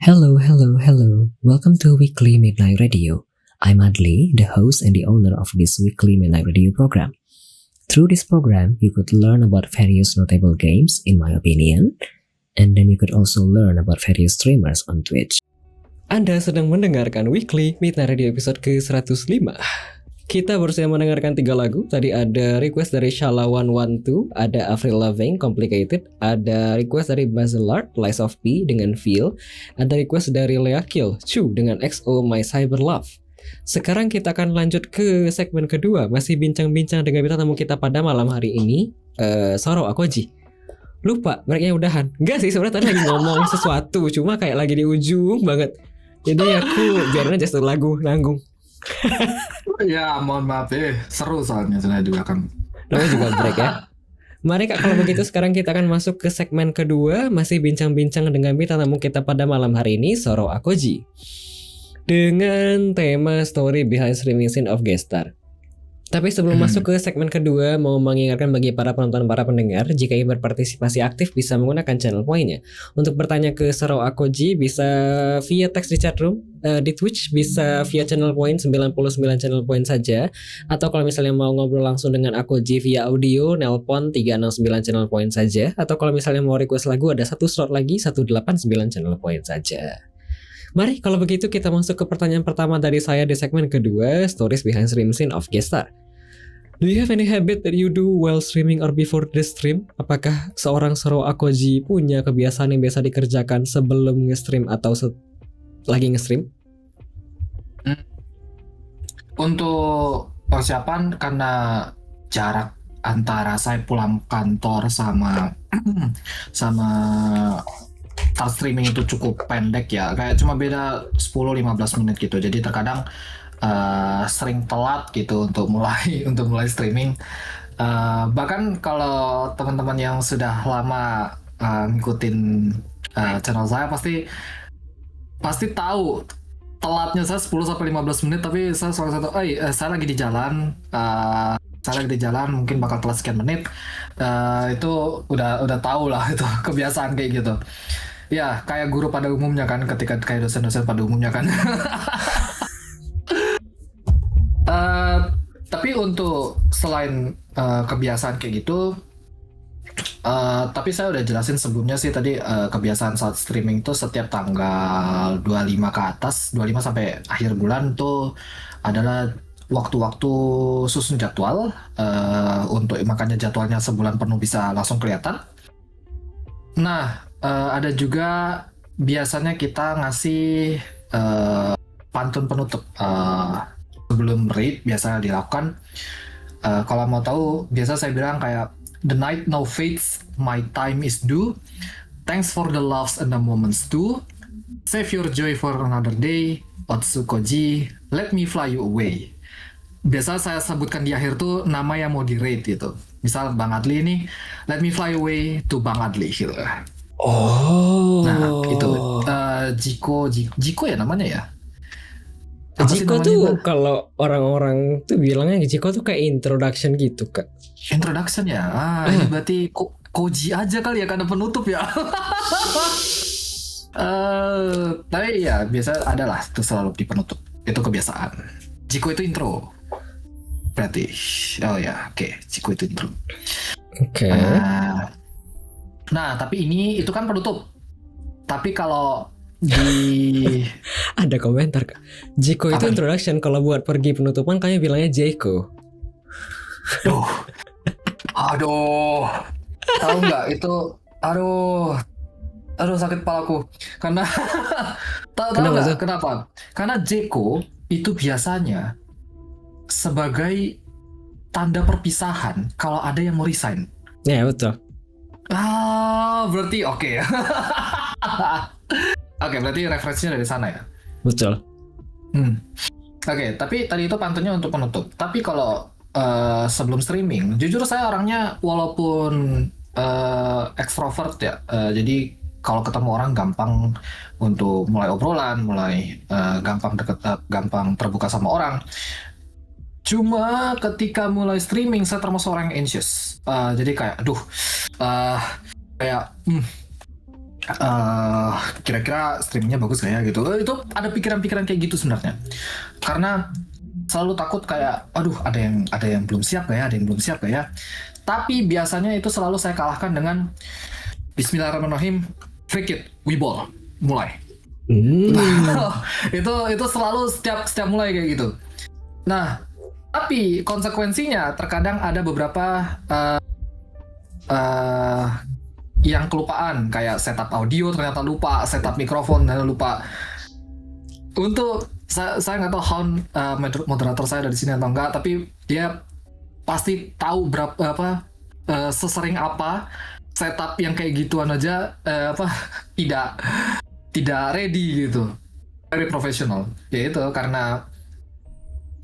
Hello, hello, hello. Welcome to Weekly Midnight Radio. I'm Adli, the host and the owner of this Weekly Midnight Radio program. Through this program, you could learn about various notable games, in my opinion, and then you could also learn about various streamers on Twitch. Anda sedang mendengarkan Weekly Midnight Radio episode ke-105. Kita baru saja mendengarkan 3 lagu. Tadi ada request dari Shala112, ada Avril Lavigne, Complicated, ada request dari Bazelard, Lies of P dengan Feel, ada request dari Lea Kill, Chu dengan XO My Cyber Love. Sekarang kita akan lanjut ke segmen kedua, masih bincang-bincang dengan bintang tamu kita pada malam hari ini, Soro Akoji. Lupa, breaknya udahan. Enggak sih, sebenarnya tadi lagi ngomong sesuatu, cuma kayak lagi di ujung banget. Jadi aku biarin aja satu lagu, nanggung. Ya mohon maaf seru soalnya saya juga kan. Namanya juga break ya. Mari Kak, kalau begitu sekarang kita akan masuk ke segmen kedua, masih bincang-bincang dengan bintang tamu kita pada malam hari ini, Soro Akoji, dengan tema Story Behind Streaming Scene of Gestar. Tapi sebelum masuk ke segmen kedua, mau mengingatkan bagi para penonton, para pendengar, jika ingin berpartisipasi aktif bisa menggunakan channel poinnya. Untuk bertanya ke Soro Akoji bisa via teks di chatroom, di Twitch bisa via channel point 99 channel point saja, atau kalau misalnya mau ngobrol langsung dengan Akoji via audio, nelpon 369 channel point saja, atau kalau misalnya mau request lagu ada satu slot lagi 189 channel point saja. Mari kalau begitu kita masuk ke pertanyaan pertama dari saya di segmen kedua, Stories Behind Streaming Scene of Gestar. Do you have any habit that you do while streaming or before the stream? Apakah seorang Soro Akoji punya kebiasaan yang biasa dikerjakan sebelum nge-stream atau lagi nge-stream? Untuk persiapan, karena jarak antara saya pulang kantor sama start streaming itu cukup pendek ya, kayak cuma beda 10-15 menit gitu. Jadi terkadang sering telat gitu untuk mulai streaming. Bahkan kalau teman-teman yang sudah lama ngikutin channel saya pasti tahu telatnya saya 10-15 menit, tapi saya selalu saya lagi di jalan, mungkin bakal telat sekian menit. Itu udah tahu lah, itu kebiasaan kayak gitu. Ya kayak guru pada umumnya kan, ketika kayak dosen-dosen pada umumnya kan. Tapi untuk selain kebiasaan kayak gitu, tapi saya udah jelasin sebelumnya sih tadi, kebiasaan saat streaming tuh setiap tanggal 25 ke atas, 25 sampai akhir bulan tuh adalah waktu-waktu susun jadwal, untuk makanya jadwalnya sebulan penuh bisa langsung kelihatan. Nah, ada juga biasanya kita ngasih pantun penutup sebelum raid, biasa dilakukan. Kalau mau tahu, biasa saya bilang kayak, the night now fades, my time is due, thanks for the loves and the moments too, save your joy for another day, Otsukoji, let me fly you away. Biasa saya sebutkan di akhir tuh nama yang mau di raid gitu. Misal Bang Adli ini, let me fly away to Bang Adli gitu. Oh. Nah itu Jiko ya namanya ya. Jiko tuh kalau orang-orang tuh bilangnya Jiko tuh kayak introduction gitu Kak. Introduction ya? Ini berarti Koji aja kali ya, karena penutup ya. Tapi ya biasa adalah itu selalu di penutup. Itu kebiasaan. Jiko itu intro berarti. Oh ya, oke. Jiko itu intro. Oke. Nah tapi itu kan penutup. Tapi kalau ada komentar Kak, Jiko itu introduction, kalau buat pergi penutupan kayaknya bilangnya Jeko. Aduh, tahu nggak itu? Aduh sakit kepalaku karena tahu nggak kenapa? Karena Jeko itu biasanya sebagai tanda perpisahan kalau ada yang mau resign. Ya betul. Berarti oke. Oke, berarti referensinya dari sana ya? Betul. Oke, tapi tadi itu pantunnya untuk penutup. Tapi kalau sebelum streaming, jujur saya orangnya walaupun ekstrovert ya, jadi kalau ketemu orang gampang untuk mulai obrolan, gampang terbuka sama orang. Cuma ketika mulai streaming saya termasuk orang yang anxious. Jadi kayak kira-kira streamingnya bagus gak ya gitu. Itu ada pikiran-pikiran kayak gitu sebenarnya. Karena selalu takut kayak, aduh ada yang belum siap gak ya, ada yang belum siap gak ya. Tapi biasanya itu selalu saya kalahkan dengan Bismillahirrahmanirrahim, freak it, we ball, mulai. itu selalu setiap mulai kayak gitu. Nah, tapi konsekuensinya terkadang ada beberapa yang kelupaan, kayak setup audio ternyata lupa, setup mikrofon ternyata lupa. Untuk saya nggak tahu how moderator saya ada di sini atau enggak, tapi dia pasti tahu berapa sesering apa setup yang kayak gituan aja tidak ready gitu, very professional. Ya itu karena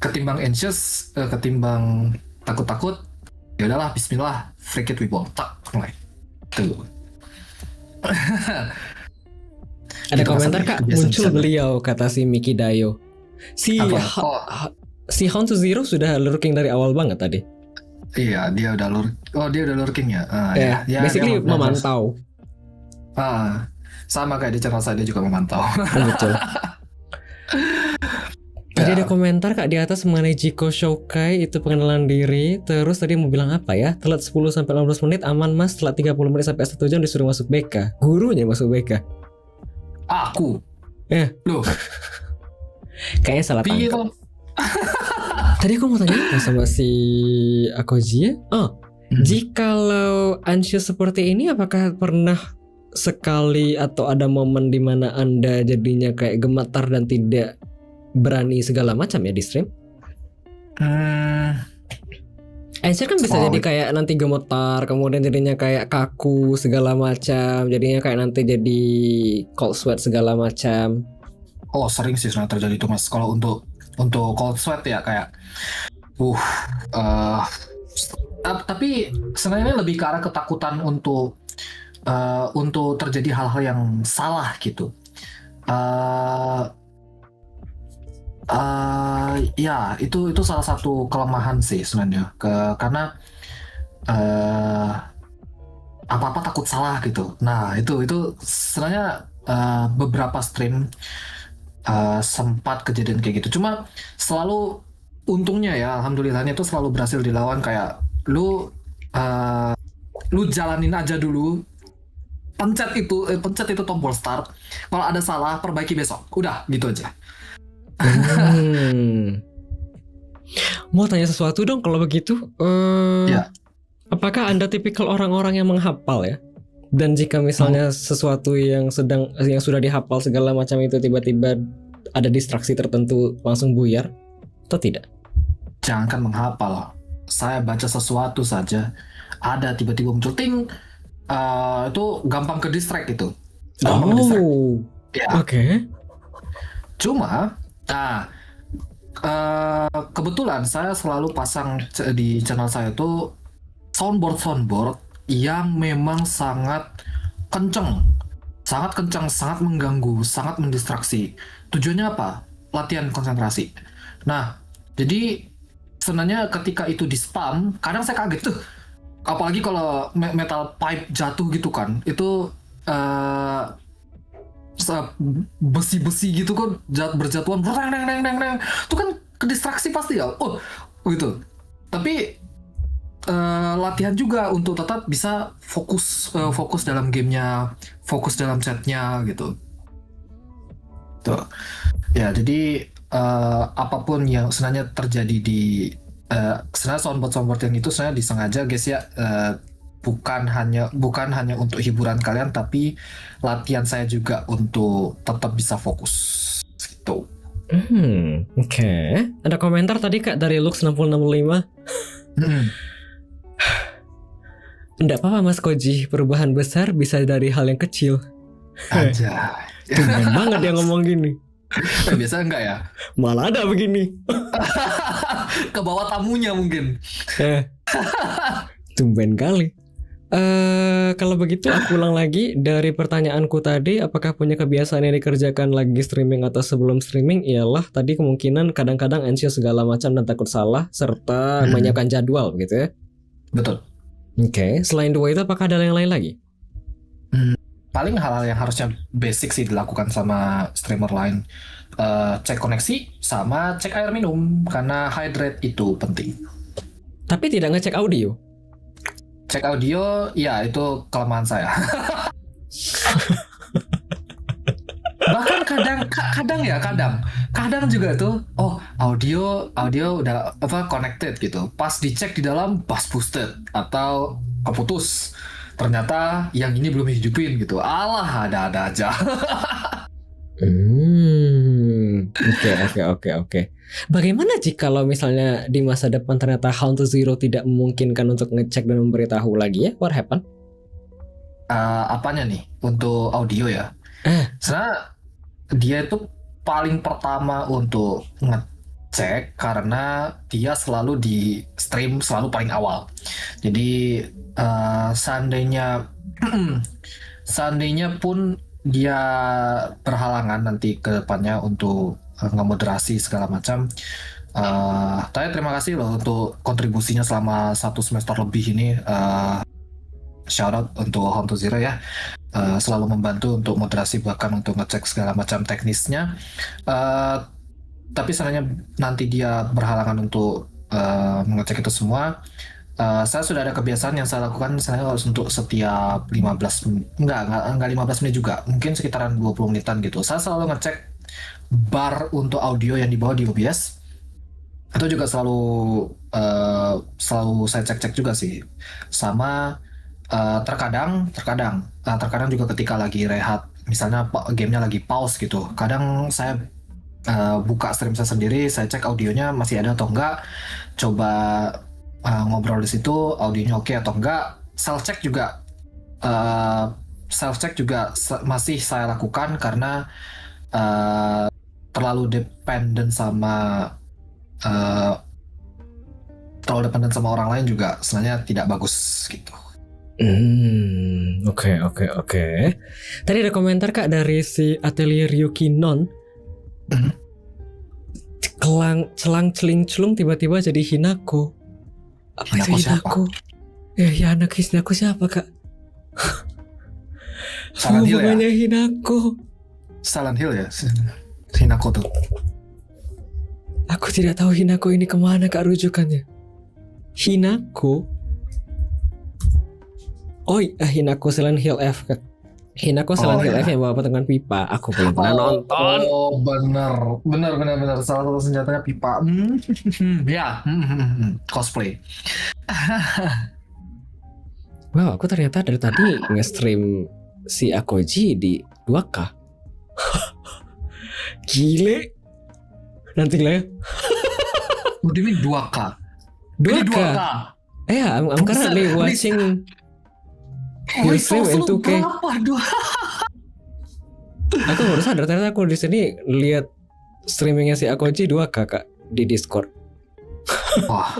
ketimbang anxious, ketimbang takut-takut, ya udahlah Bismillah, freak it we ball, tak mulai. Tuh. Ada Itu komentar rasanya Kak, kebiasaan muncul sana. beliau, kata si Miki Dayo. Si Apa? si Hound to Zero sudah lurking dari awal banget tadi. Iya, dia udah lurking ya. Ya, Basically dia mau belajar. memantau. Sama kayak di channel saya, dia juga memantau. Betul. Tadi ada komentar Kak di atas mengenai Jiko Shokai itu pengenalan diri. Terus tadi mau bilang apa ya? Telat 10-15 menit aman mas. Telat 30 menit sampai 1 jam disuruh masuk BK. Gurunya masuk BK. Aku. Loh, Kayaknya salah piye tangkap. toh? Tadi aku mau tanya apa sama si Akoji ya? Jikalau anxious seperti ini, apakah pernah sekali atau ada momen di mana Anda jadinya kayak gemetar dan tidak berani segala macam ya di stream? Anxious kan bisa jadi kayak nanti gemetar, kemudian jadinya kayak kaku segala macam, jadinya kayak nanti jadi cold sweat segala macam. Oh, sering sih sebenarnya terjadi itu mas. Kalau untuk cold sweat ya kayak tapi sebenarnya lebih ke arah ketakutan untuk terjadi hal-hal yang salah gitu. Ya itu salah satu kelemahan sih sebenarnya, karena apa-apa takut salah gitu. Nah itu sebenarnya beberapa stream sempat kejadian kayak gitu. Cuma selalu untungnya ya, alhamdulillahnya itu selalu berhasil dilawan. Kayak lu jalanin aja dulu, pencet itu tombol start. Kalau ada salah perbaiki besok, udah gitu aja. Mau tanya sesuatu dong kalau begitu. Ya. Apakah Anda tipikal orang-orang yang menghafal ya? Dan jika misalnya sesuatu yang sudah dihafal segala macam itu tiba-tiba ada distraksi tertentu langsung buyar atau tidak? Jangankan menghafal, saya baca sesuatu saja ada tiba-tiba muncul ting, itu gampang ke distract itu. Gampang ke distract. Ya. Oke. Cuma, kebetulan saya selalu pasang di channel saya itu soundboard yang memang sangat kenceng, sangat mengganggu, sangat mendistraksi. Tujuannya apa? Latihan konsentrasi. Nah, jadi sebenarnya ketika itu di spam, kadang saya kaget tuh. Apalagi kalau metal pipe jatuh gitu kan, itu besi-besi gitu kan berjatuhan, itu kan kedistraksi pasti ya. Oh, gitu. Tapi latihan juga untuk tetap bisa fokus dalam gamenya, fokus dalam chatnya gitu. Tuh. Ya, jadi apapun yang sebenarnya terjadi di sebenarnya soundboard yang itu sebenarnya disengaja guys ya, bukan hanya untuk hiburan kalian, tapi latihan saya juga untuk tetap bisa fokus gitu. Oke. Ada komentar tadi Kak dari Lux 6065. Nggak apa-apa Mas Koji, perubahan besar bisa dari hal yang kecil. Aja. Tumben banget dia ngomong gini. Biasa enggak ya? Malah ada begini. Ke bawah tamunya mungkin. Tumben kali. Kalau begitu aku ulang lagi dari pertanyaanku tadi, apakah punya kebiasaan yang dikerjakan lagi streaming atau sebelum streaming? Ialah tadi kemungkinan kadang-kadang anxious segala macam dan takut salah, serta menyiapkan jadwal gitu ya. Betul. Oke, selain dua itu apakah ada yang lain lagi? paling hal-hal yang harusnya basic sih dilakukan sama streamer lain. Cek koneksi sama cek air minum karena hydrate itu penting. Tapi tidak ngecek audio. Cek audio, ya itu kelemahan saya. Bahkan kadang juga tuh, audio udah connected gitu. Pas dicek di dalam boosted atau keputus. Ternyata yang ini belum hidupin gitu. Alah, ada-ada aja. Oke. Bagaimana jika kalau misalnya di masa depan ternyata HAL to Zero tidak memungkinkan untuk ngecek dan memberitahu lagi ya? What happen? Apanya nih untuk audio ya? Sebenarnya dia itu paling pertama untuk ngecek karena dia selalu di stream selalu paling awal. Jadi seandainya pun dia berhalangan nanti ke depannya untuk ngemoderasi segala macam. Saya terima kasih loh untuk kontribusinya selama 1 semester lebih ini. Shout out untuk HAL to Zero ya. Selalu membantu untuk moderasi bahkan untuk ngecek segala macam teknisnya. Tapi sebenarnya nanti dia berhalangan untuk mengecek itu semua. Saya sudah ada kebiasaan yang saya lakukan misalnya untuk setiap 15 enggak 15 menit juga, mungkin sekitaran 20 menitan gitu. Saya selalu ngecek bar untuk audio yang dibawa di OBS. Itu juga selalu saya cek juga sih. Sama terkadang juga ketika lagi rehat, misalnya gamenya lagi pause gitu, kadang saya buka stream saya sendiri, saya cek audionya masih ada atau enggak, coba ngobrol di situ audionya oke atau enggak. Self check juga masih saya lakukan karena terlalu dependen sama orang lain juga sebenarnya tidak bagus gitu. Oke. Tadi ada komentar Kak dari si Atelier Yuki Non. Celang celing celung tiba-tiba jadi Hinako. Apa itu Hinako? Ya anak Hinako siapa Kak? Silent Hill ya? Hinako. Silent Hill ya? Hinako tuh. Aku tidak tahu Hinako ini kemana Kak rujukannya. Hinako? Hinako Silent Hill F Kak. Hinako Silent Hill F yang bawa dengan pipa. Aku belum pernah nonton. Oh bener. Salah satu senjatanya pipa. Ya, cosplay. Wow, aku ternyata dari tadi nge-stream si Akoji di 2K. Gile. Nanti lah ya. Ini 2K. 2K. I'm currently watching your stream in 2K. Aku baru sadar ternyata aku di sini lihat streamingnya si Akoji 2K Kak di Discord. Wah,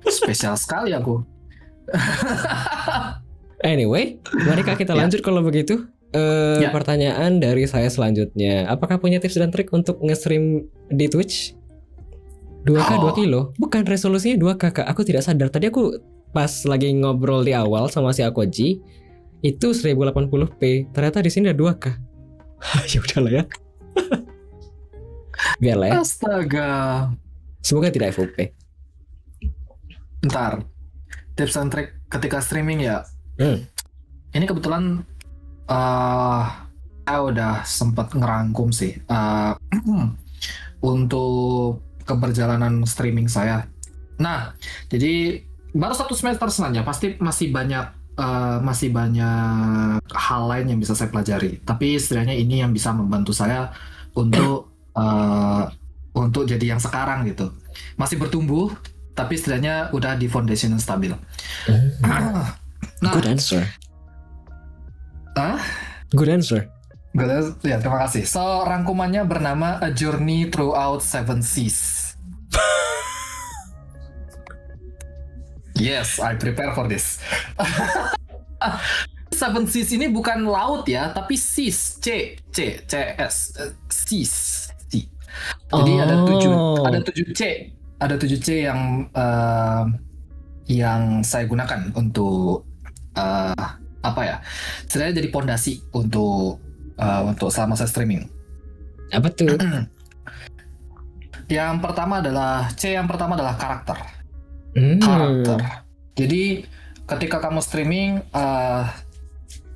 spesial sekali aku. Anyway, mari Kak kita lanjut kalau begitu. Pertanyaan dari saya selanjutnya, apakah punya tips dan trik untuk nge-stream di Twitch? 2K 2 kilo? Bukan, resolusinya 2K Kak. Aku tidak sadar. Tadi aku pas lagi ngobrol di awal sama si Akoji itu 1080p. Ternyata di sini ada 2K. Ya udahlah ya. Biarlah ya. Astaga. Semoga tidak FOP. Ntar, tips and trick ketika streaming ya. Ini kebetulan saya udah sempat ngerangkum sih untuk keberjalanan streaming saya. Nah, jadi baru 1 semester sebenarnya pasti masih banyak hal lain yang bisa saya pelajari. Tapi setidaknya ini yang bisa membantu saya untuk jadi yang sekarang gitu. Masih bertumbuh, tapi setidaknya udah di foundation yang stabil. Good answer. Good answer. Ya, terima kasih. So, rangkumannya bernama A Journey Throughout 7 Seas. Yes, I prepare for this. 7 Seas ini bukan laut ya, tapi seas, C-S, seas. Jadi ada 7 C. Ada 7 C yang saya gunakan untuk apa ya? Sebenarnya jadi pondasi untuk selama saya streaming. Apa tuh? Yang pertama adalah karakter. Karakter. Jadi ketika kamu streaming,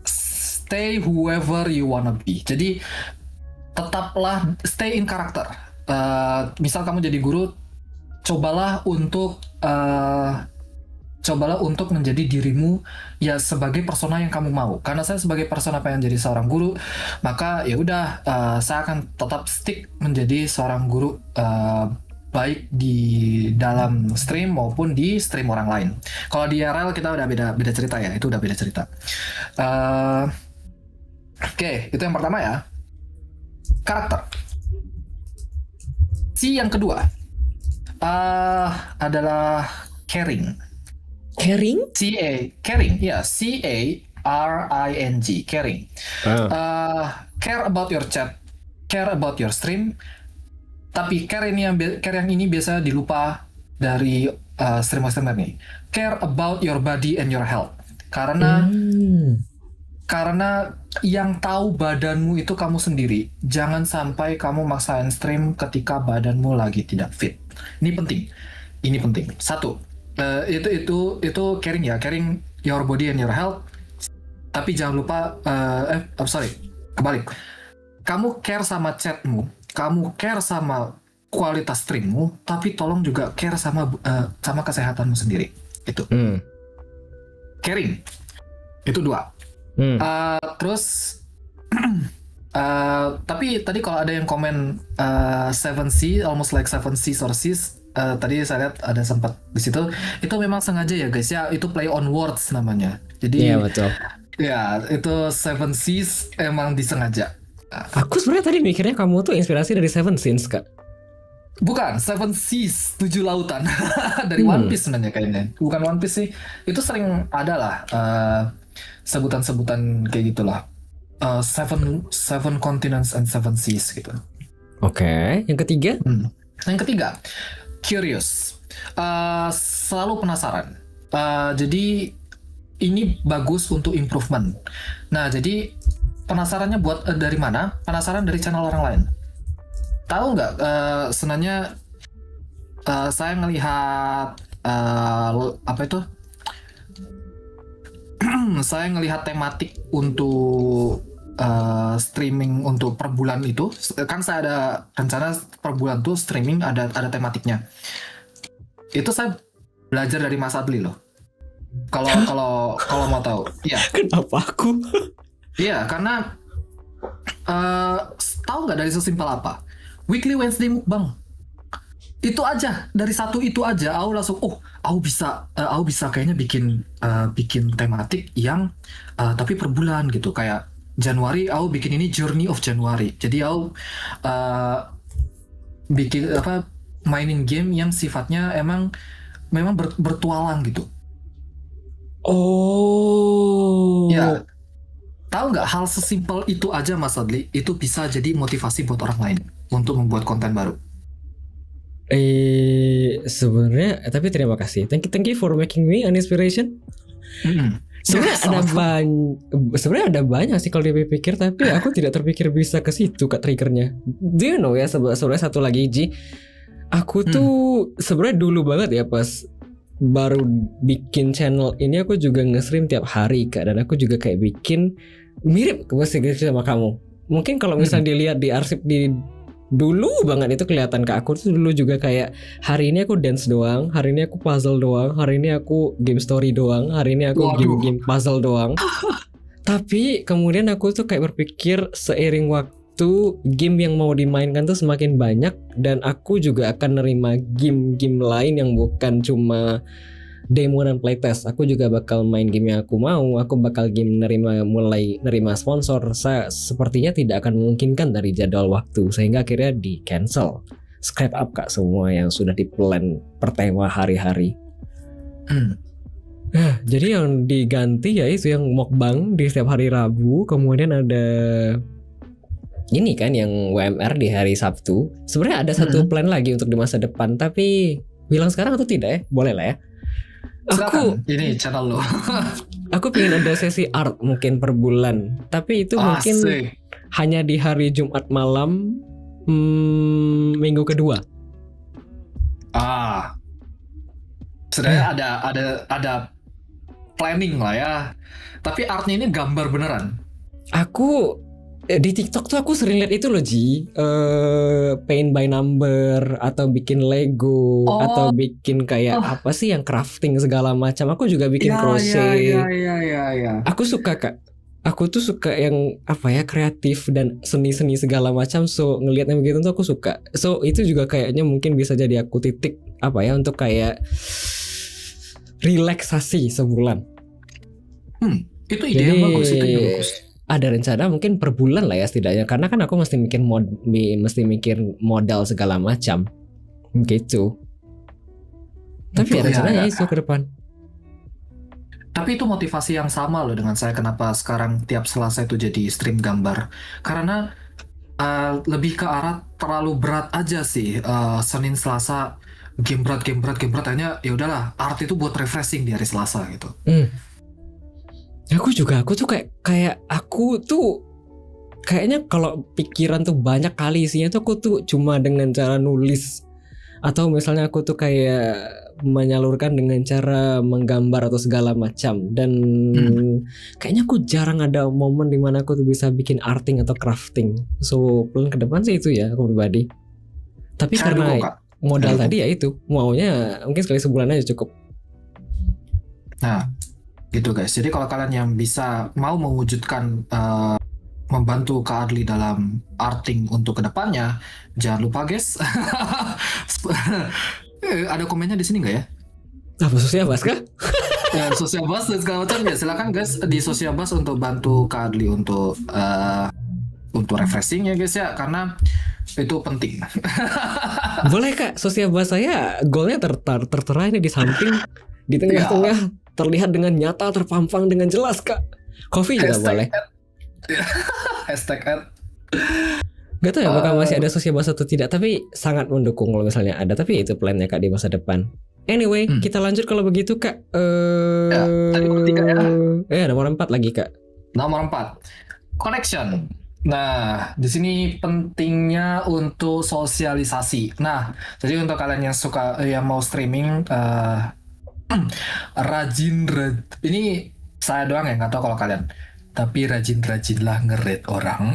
stay whoever you wanna be. Jadi tetaplah stay in karakter. Misal kamu jadi guru, cobalah untuk menjadi dirimu ya sebagai persona yang kamu mau. Karena saya sebagai persona pengen jadi seorang guru, maka ya udah saya akan tetap stick menjadi seorang guru, baik di dalam stream maupun di stream orang lain. Kalau di IRL kita udah beda cerita ya, itu udah beda cerita. Oke, itu yang pertama ya, karakter. Yang kedua adalah caring. Caring? Caring, ya, CARING, caring. Care about your chat, care about your stream. Tapi care yang ini biasa dilupa dari streamer nih. Care about your body and your health. Karena yang tahu badanmu itu kamu sendiri. Jangan sampai kamu maksain stream ketika badanmu lagi tidak fit. Ini penting. Satu, itu caring ya, caring your body and your health. Tapi jangan lupa, kebalik. Kamu care sama chatmu, kamu care sama kualitas streammu, tapi tolong juga care sama kesehatanmu sendiri. Itu. Caring. Itu 2. Terus tapi tadi kalau ada yang komen 7C, almost like 7C sources, tadi saya lihat ada sempat di situ. Itu memang sengaja ya guys ya, itu play on words namanya. Jadi iya betul. Ya, itu 7Cs emang disengaja. Aku sebenarnya tadi mikirnya kamu tuh inspirasi dari Seven Sins, Kak. Bukan, 7Cs, 7 lautan. Dari One Piece sebenarnya kayaknya. Bukan One Piece sih. Itu sering ada lah sebutan-sebutan kayak gitulah. Seven continents and 7Cs gitu. Oke, yang ketiga? Yang ketiga, curious. Selalu penasaran. Jadi ini bagus untuk improvement. Nah, jadi penasarannya buat dari mana? Penasaran dari channel orang lain. Tahu nggak? Sebenarnya saya ngelihat apa itu? Saya ngelihat tematik untuk streaming untuk per bulan itu. Kan saya ada rencana per bulan tuh streaming ada tematiknya. Itu saya belajar dari Mas Adli loh. Kalau mau tahu, ya. Kenapa aku? Iya, karena tahu nggak dari sesimpel apa? Weekly Wednesday mukbang. Itu aja, dari satu itu aja, aku langsung, aku bisa kayaknya bikin tematik yang tapi per bulan gitu. Kayak Januari, aku bikin ini Journey of January. Jadi aku bikin mainin game yang sifatnya memang bertualang gitu. Oh. Ya, tahu nggak, hal sesimpel itu aja Mas Adli, itu bisa jadi motivasi buat orang lain untuk membuat konten baru. Sebenarnya, tapi terima kasih. Thank you for making me an inspiration. Sebenarnya ada banyak sih kalau dipikir, tapi aku tidak terpikir bisa ke situ Kak triggernya. Do you know ya, sebenarnya satu lagi Ji, aku tuh sebenarnya dulu banget ya pas baru bikin channel ini, aku juga nge-stream tiap hari Kak, dan aku juga kayak bikin mirip sama kamu. Mungkin kalau misalnya dilihat di arsip di dulu banget itu kelihatan ke aku tuh dulu juga kayak hari ini aku dance doang, hari ini aku puzzle doang, hari ini aku game story doang, hari ini aku game puzzle doang. Tapi kemudian aku tuh kayak berpikir seiring waktu game yang mau dimainkan tuh semakin banyak, dan aku juga akan nerima game-game lain yang bukan cuma demo dan playtest. Aku juga bakal main game yang aku mau. Aku bakal mulai nerima sponsor. Saya sepertinya tidak akan memungkinkan dari jadwal waktu, sehingga akhirnya di cancel, scrap up Kak semua yang sudah diplan per tema hari-hari. Jadi yang diganti ya itu yang mukbang di setiap hari Rabu. Kemudian ada ini kan yang WMR di hari Sabtu. Sebenarnya ada satu plan lagi untuk di masa depan, tapi bilang sekarang atau tidak ya? Boleh lah ya. Silakan, ini channel lo. Aku pengen ada sesi art mungkin per bulan, tapi itu mungkin Asik. hanya di hari Jumat malam, minggu kedua. Sebenarnya ada planning lah ya. Tapi artnya ini gambar beneran. Aku di TikTok tuh aku sering lihat itu loh Ji, paint by number atau bikin Lego Oh. atau bikin kayak apa sih yang crafting segala macam. Aku juga bikin crochet. Ya. Aku suka Kak. Aku tuh suka yang apa ya, kreatif dan seni-seni segala macam. So ngelihat yang begitu tuh aku suka. So itu juga kayaknya mungkin bisa jadi aku titik apa ya untuk kayak relaksasi sebulan. Itu ide yang bagus, itu ide bagus. Ada rencana mungkin per bulan lah ya setidaknya, karena kan aku mesti mikir modal segala macam gitu. Tapi Betul, ada rencananya ya. itu ke depan. Tapi itu motivasi yang sama loh dengan saya, kenapa sekarang tiap Selasa itu jadi stream gambar. Karena lebih ke arah terlalu berat aja sih. Senin Selasa game berat hanya ya udahlah, art itu buat refreshing di hari Selasa gitu. Aku tuh kayak aku tuh kayaknya kalau pikiran tuh banyak kali isinya tuh aku tuh cuma dengan cara nulis, atau misalnya aku tuh kayak menyalurkan dengan cara menggambar atau segala macam. Dan kayaknya aku jarang ada momen dimana aku tuh bisa bikin arting atau crafting. So plan ke depan sih itu ya aku pribadi. Tapi Saya dukung, karena Kak. modal tadi ya itu, maunya mungkin sekali sebulan aja cukup. Nah, gitu guys. Jadi kalau kalian yang bisa mau mewujudkan membantu Kak Adli dalam arting untuk kedepannya, jangan lupa guys. Ada komennya di sini nggak ya? Apa sosial Bas kah? Ya, sosial bus dan segala macam ya. Silakan guys di sosial bus untuk bantu Kak Adli untuk refreshing ya guys ya, karena itu penting. Boleh Kak, sosial Bas saya goalnya tertera ini di samping, di tengah-tengah terlihat dengan nyata, terpampang dengan jelas Kak. Coffee juga boleh. Hashtag ad. Gak tahu ya apakah masih ada sosial Bas atau tidak, tapi sangat mendukung kalau misalnya ada. Tapi itu plannya Kak di masa depan. Anyway, kita lanjut kalau begitu Kak. Tadi nomor 3 ya. Nomor 4 lagi Kak. Nomor 4, connection. Nah, di sini pentingnya untuk sosialisasi. Nah, jadi untuk kalian yang suka yang mau streaming, ini saya doang ya, nggak tahu kalau kalian. Tapi rajinlah nge-rate orang.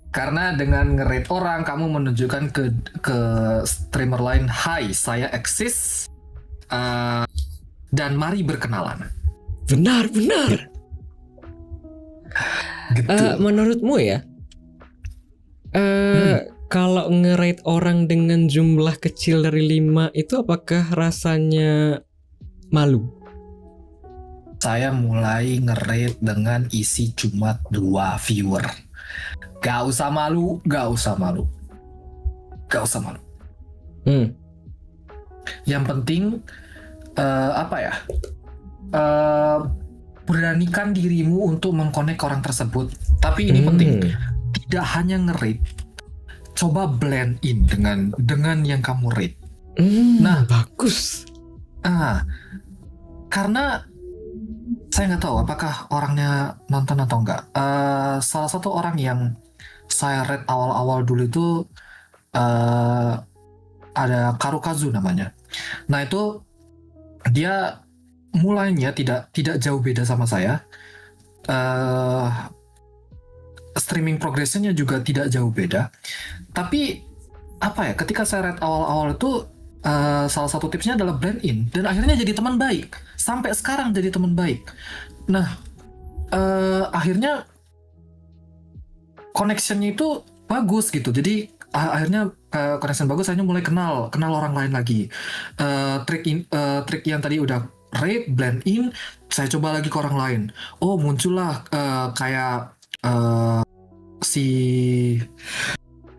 Karena dengan nge-rate orang, kamu menunjukkan ke streamer lain, hai, saya eksis, dan mari berkenalan. Benar. Gitu. Menurutmu ya, kalau nge-rate orang dengan jumlah kecil dari 5 itu apakah rasanya malu? Saya mulai nge-rate dengan isi cuma 2 viewer. Gak usah malu. Yang penting beranikan dirimu untuk mengkonek orang tersebut. Tapi ini penting, tidak hanya nge-rate, coba blend in dengan yang kamu rate. Nah, bagus. Karena saya nggak tahu apakah orangnya nonton atau enggak. Salah satu orang yang saya rate awal-awal dulu itu ada Karukazu namanya. Nah itu dia mulainya tidak jauh beda sama saya. Streaming progressionnya juga tidak jauh beda. Tapi ketika saya rate awal-awal itu salah satu tipsnya adalah blend in, dan akhirnya jadi teman baik. Sampai sekarang jadi teman baik. Nah, akhirnya connectionnya itu bagus gitu. Jadi akhirnya connection bagus, akhirnya mulai kenal orang lain lagi. Trik yang tadi udah rate, blend in, saya coba lagi ke orang lain. Oh, muncullah kayak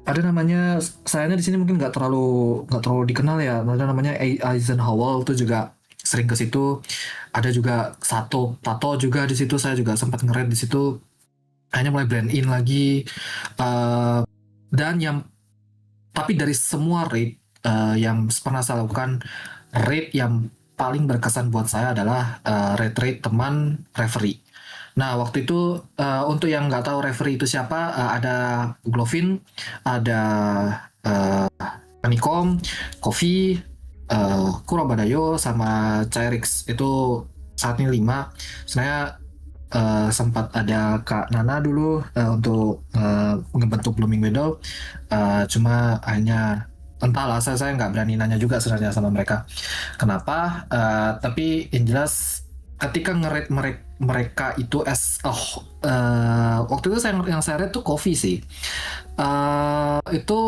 ada namanya, sayangnya di sini mungkin nggak terlalu dikenal ya. Ada namanya Eisenhower, itu juga sering ke situ. Ada juga Tato juga di situ. Saya juga sempat nge-rate di situ. Akhirnya mulai blend in lagi. Tapi dari semua rate yang pernah saya lakukan, rate yang paling berkesan buat saya adalah rate teman referee. Nah, waktu itu untuk yang nggak tahu referee itu siapa, ada Glovin, ada Panikom, Kofi, Kurobadayo, sama Cairix. Itu saat ini 5. Sebenarnya sempat ada Kak Nana dulu untuk ngebentuk Blooming Window, cuma hanya entahlah, saya nggak berani nanya juga sebenarnya sama mereka kenapa, tapi yang jelas ketika nge-rate mereka itu waktu itu yang saya rate tuh Coffee sih, itu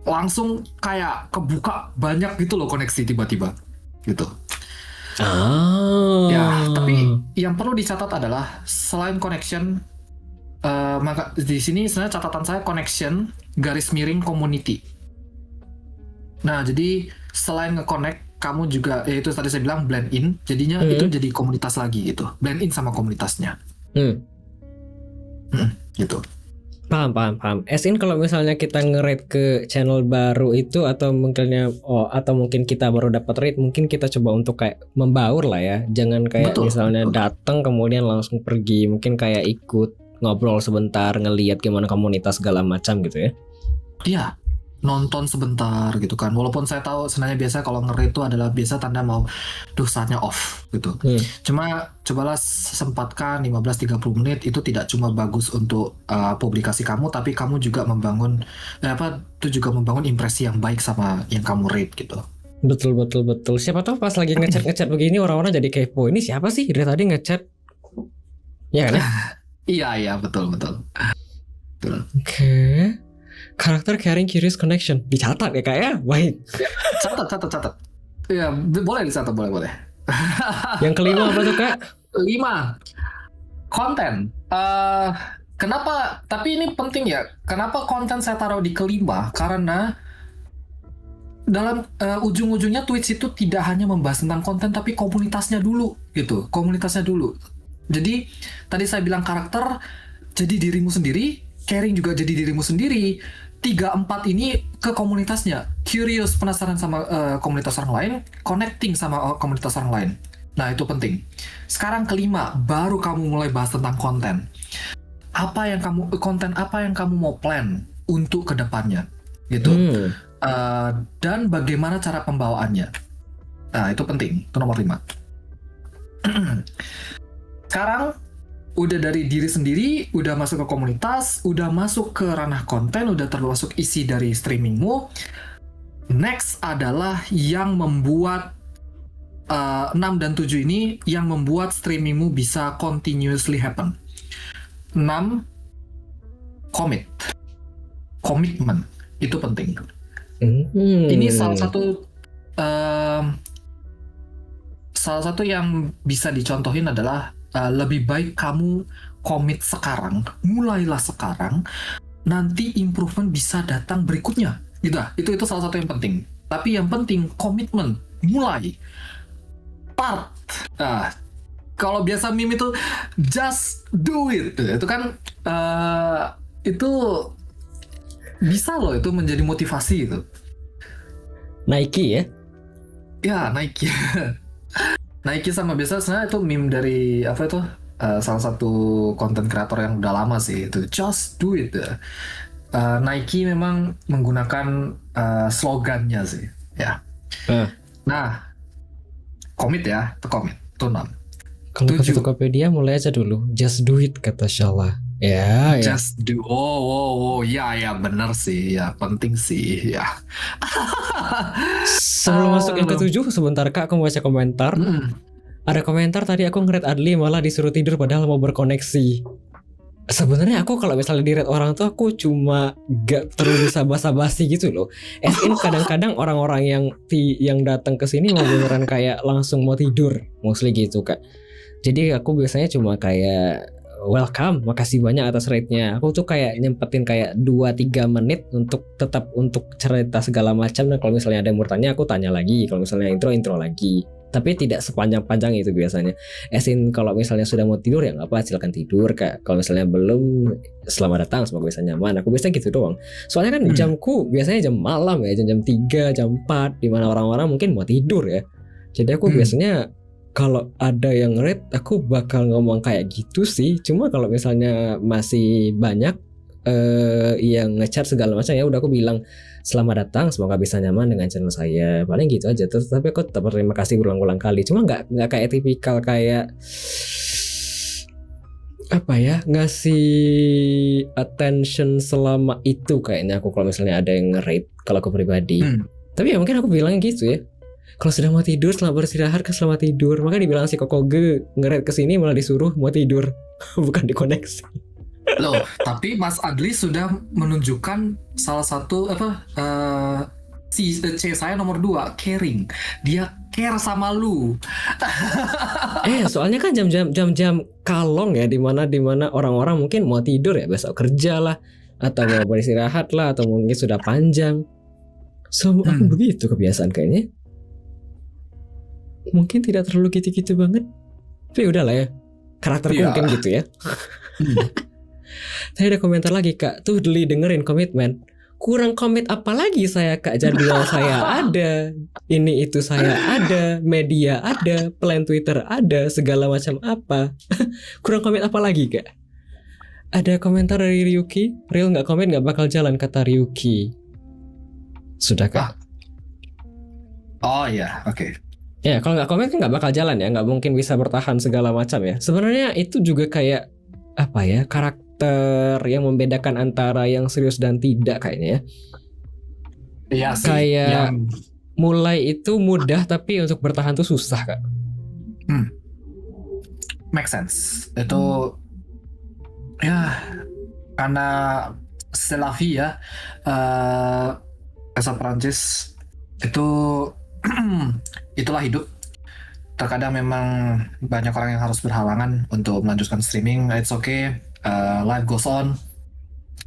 langsung kayak kebuka banyak gitu loh koneksi tiba-tiba gitu. Ya, tapi yang perlu dicatat adalah selain connection, maka di sini sebenarnya catatan saya connection garis miring community. Nah, jadi selain nge-connect, kamu juga, itu tadi saya bilang blend in, jadinya itu jadi komunitas lagi gitu, blend in sama komunitasnya. Gitu. Paham. As in kalau misalnya kita nge-rate ke channel baru itu, atau mungkin kita baru dapat rate, mungkin kita coba untuk kayak membaur lah ya, jangan kayak misalnya datang kemudian langsung pergi, mungkin kayak ikut ngobrol sebentar, ngelihat gimana komunitas segala macam gitu ya. Iya. Nonton sebentar gitu kan, walaupun saya tahu sebenarnya biasa kalau nge-rate itu adalah biasa tanda mau saatnya off gitu. Cuma cobalah sempatkan 15-30 menit, itu tidak cuma bagus untuk publikasi kamu, tapi kamu juga membangun impresi yang baik sama yang kamu rate gitu. Betul. Siapa tahu pas lagi ngechat begini orang-orang jadi kepo, ini siapa sih dari tadi ngechat? Ya kan? Iya, betul. Oke. Karakter caring curious connection dicatat ya Kak ya? Baik. Catat. Iya, boleh dicatat, boleh. Yang kelima apa tuh Kak? 5. Konten. Kenapa? Tapi ini penting ya. Kenapa konten saya taruh di kelima? Karena dalam ujung-ujungnya Twitch itu tidak hanya membahas tentang konten, tapi komunitasnya dulu gitu. Jadi tadi saya bilang karakter jadi dirimu sendiri, caring juga jadi dirimu sendiri. 3-4 ini ke komunitasnya, curious, penasaran sama komunitas orang lain, connecting sama komunitas orang lain. Nah, itu penting. Sekarang kelima, baru kamu mulai bahas tentang konten. Konten apa yang kamu mau plan untuk kedepannya, gitu. Dan bagaimana cara pembawaannya. Nah, itu penting. Itu nomor 5. Sekarang udah dari diri sendiri, udah masuk ke komunitas, udah masuk ke ranah konten, udah termasuk isi dari streamingmu. Next adalah yang membuat 6 dan 7 ini, yang membuat streamingmu bisa continuously happen. 6, komitmen. Itu penting. Ini salah satu yang bisa dicontohin adalah lebih baik kamu komit sekarang, mulailah sekarang, nanti improvement bisa datang berikutnya. Gitu. Itu salah satu yang penting. Tapi yang penting komitmen, mulai. Start. Kalau biasa meme itu just do it. Itu kan itu bisa loh, itu menjadi motivasi itu. Nike ya? Ya, Nike. Nike sama biasa sebenarnya itu meme dari salah satu konten kreator yang udah lama sih, itu just do it. Nike memang menggunakan slogannya sih ya. Nah, komit ya, itu 6. Kalau ke Tokopedia mulai aja dulu, just do it kata Shala. Ya. Just do. Ya benar sih, ya penting sih ya. Sebelum masuk yang ke-7, sebentar Kak, aku baca komentar. Ada komentar tadi aku nge-rate Adli malah disuruh tidur padahal mau berkoneksi. Sebenarnya aku kalau misalnya di-rate orang tuh aku cuma gak terlalu bisa basa-basi gitu loh. Kadang-kadang orang-orang yang datang ke sini mau beneran kayak langsung mau tidur, mostly gitu Kak. Jadi aku biasanya cuma kayak welcome, makasih banyak atas rate-nya. Aku tuh kayak nyempetin kayak 2-3 menit untuk tetap untuk cerita segala macam. Dan kalau misalnya ada yang mau tanya, aku tanya lagi. Kalau misalnya intro lagi. Tapi tidak sepanjang-panjang itu biasanya. Kalau misalnya sudah mau tidur ya nggak apa, silakan tidur Kak. Kalau misalnya belum, selamat datang, semoga bisa nyaman. Aku biasanya gitu doang. Soalnya kan jamku biasanya jam malam ya, jam 3, jam 4, dimana orang-orang mungkin mau tidur ya. Jadi aku biasanya kalau ada yang rate aku bakal ngomong kayak gitu sih. Cuma kalau misalnya masih banyak yang ngechat segala macam, ya udah aku bilang selamat datang, semoga bisa nyaman dengan channel saya, paling gitu aja. Terus tapi aku tetap berterima kasih berulang-ulang kali. Cuma nggak kayak tipikal kayak apa ya, ngasih attention selama itu kayaknya aku kalau misalnya ada yang nge-rate kalau aku pribadi. Tapi ya mungkin aku bilang gitu ya, kalau sudah mau tidur selamat beristirahat, selamat tidur. Makanya dibilang si Kokoge nge-rate kesini malah disuruh mau tidur bukan dikoneksi. Loh, tapi Mas Adli sudah menunjukkan salah satu C saya nomor 2, caring. Dia care sama lu. Soalnya kan jam-jam kalong ya, dimana orang-orang mungkin mau tidur ya, besok kerja lah, atau mau beristirahat lah, atau mungkin sudah panjang. So aku begitu kebiasaan kayaknya. Mungkin tidak terlalu gitu-gitu banget, tapi udahlah ya, karakterku mungkin gitu ya. Tadi ada komentar lagi, Kak, tuh Deli dengerin komitmen. Kurang komit apa lagi saya, Kak? Jadwal saya ada, ini itu saya ada, media ada, plan Twitter ada, segala macam apa. Kurang komit apa lagi, Kak? Ada komentar dari Ryuki, real nggak komit nggak bakal jalan, kata Ryuki. Sudah, Kak? Oh iya, oke. Ya kalau nggak komit kan nggak bakal jalan ya, nggak mungkin bisa bertahan segala macam ya. Sebenarnya itu juga kayak apa ya, karakter yang membedakan antara yang serius dan tidak kayaknya ya. Iya sih. Kayak mulai itu mudah tapi untuk bertahan tuh susah, Kak. Make sense. Itu ya karena c'est la vie ya. Bahasa Prancis itu itulah hidup. Terkadang memang banyak orang yang harus berhalangan untuk melanjutkan streaming. It's okay, life goes on.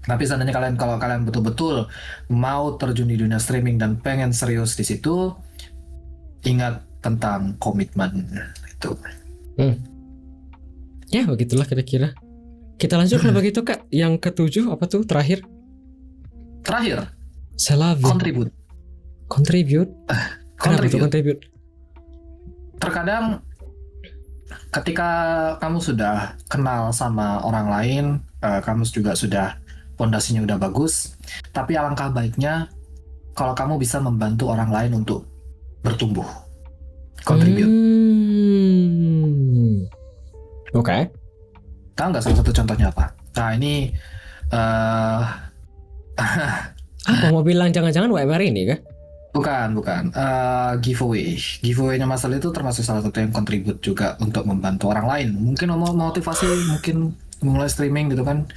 Tapi seandainya kalau kalian betul-betul mau terjun di dunia streaming dan pengen serius di situ, ingat tentang komitmen itu. Ya begitulah kira-kira. Kita lanjut kalau begitu, Kak. Yang ke-7 apa tuh terakhir? Selavi. Contribute. Kenapa tuh contribute? Terkadang ketika kamu sudah kenal sama orang lain, kamu juga sudah fondasinya udah bagus, tapi alangkah baiknya kalau kamu bisa membantu orang lain untuk bertumbuh. Contribute. Oke. Tahu nggak salah satu contohnya apa? Nah ini apa mau bilang jangan-jangan WMR ini kah? Bukan. Giveaway-nya Mas Ali itu termasuk salah satu yang kontribut juga untuk membantu orang lain. Mungkin mau motivasi, mungkin mulai streaming gitu kan.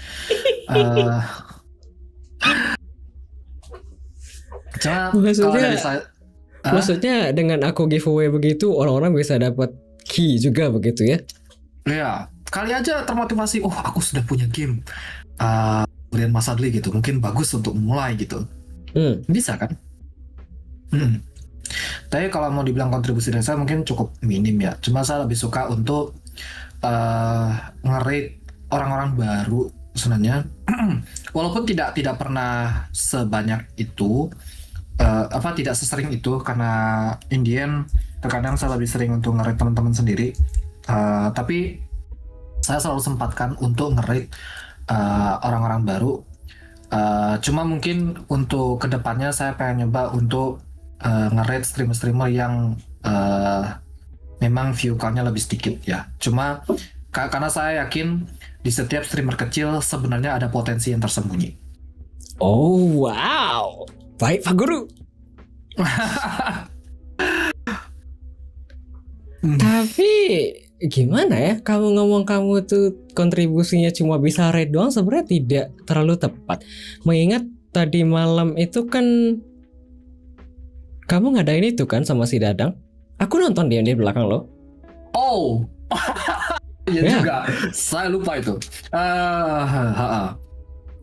Maksudnya dengan aku giveaway begitu orang-orang bisa dapat key juga begitu ya? Iya, kali aja termotivasi. Oh, aku sudah punya game. Kemudian Mas Adli gitu, mungkin bagus untuk mulai gitu. Bisa kan? Tapi kalau mau dibilang kontribusi dari saya mungkin cukup minim ya. Cuma saya lebih suka untuk nge-rate orang-orang baru sebenarnya. Walaupun tidak pernah sebanyak itu, tidak sesering itu, karena Indian terkadang saya lebih sering untuk nge-rate teman-teman sendiri. Tapi saya selalu sempatkan untuk nge-rate orang-orang baru. Cuma mungkin untuk kedepannya saya pengen nyoba untuk nge-rate streamer-streamer yang memang view count-nya lebih sedikit ya. Cuma karena saya yakin di setiap streamer kecil sebenarnya ada potensi yang tersembunyi. Oh wow, baik Pak Guru. Tapi gimana ya, kamu ngomong kamu tuh kontribusinya cuma bisa rate doang, sebenarnya tidak terlalu tepat. Mengingat tadi malam itu kan kamu ngadain itu kan sama si Dadang. Aku nonton dia di belakang lo. Oh, iya juga. Saya lupa itu.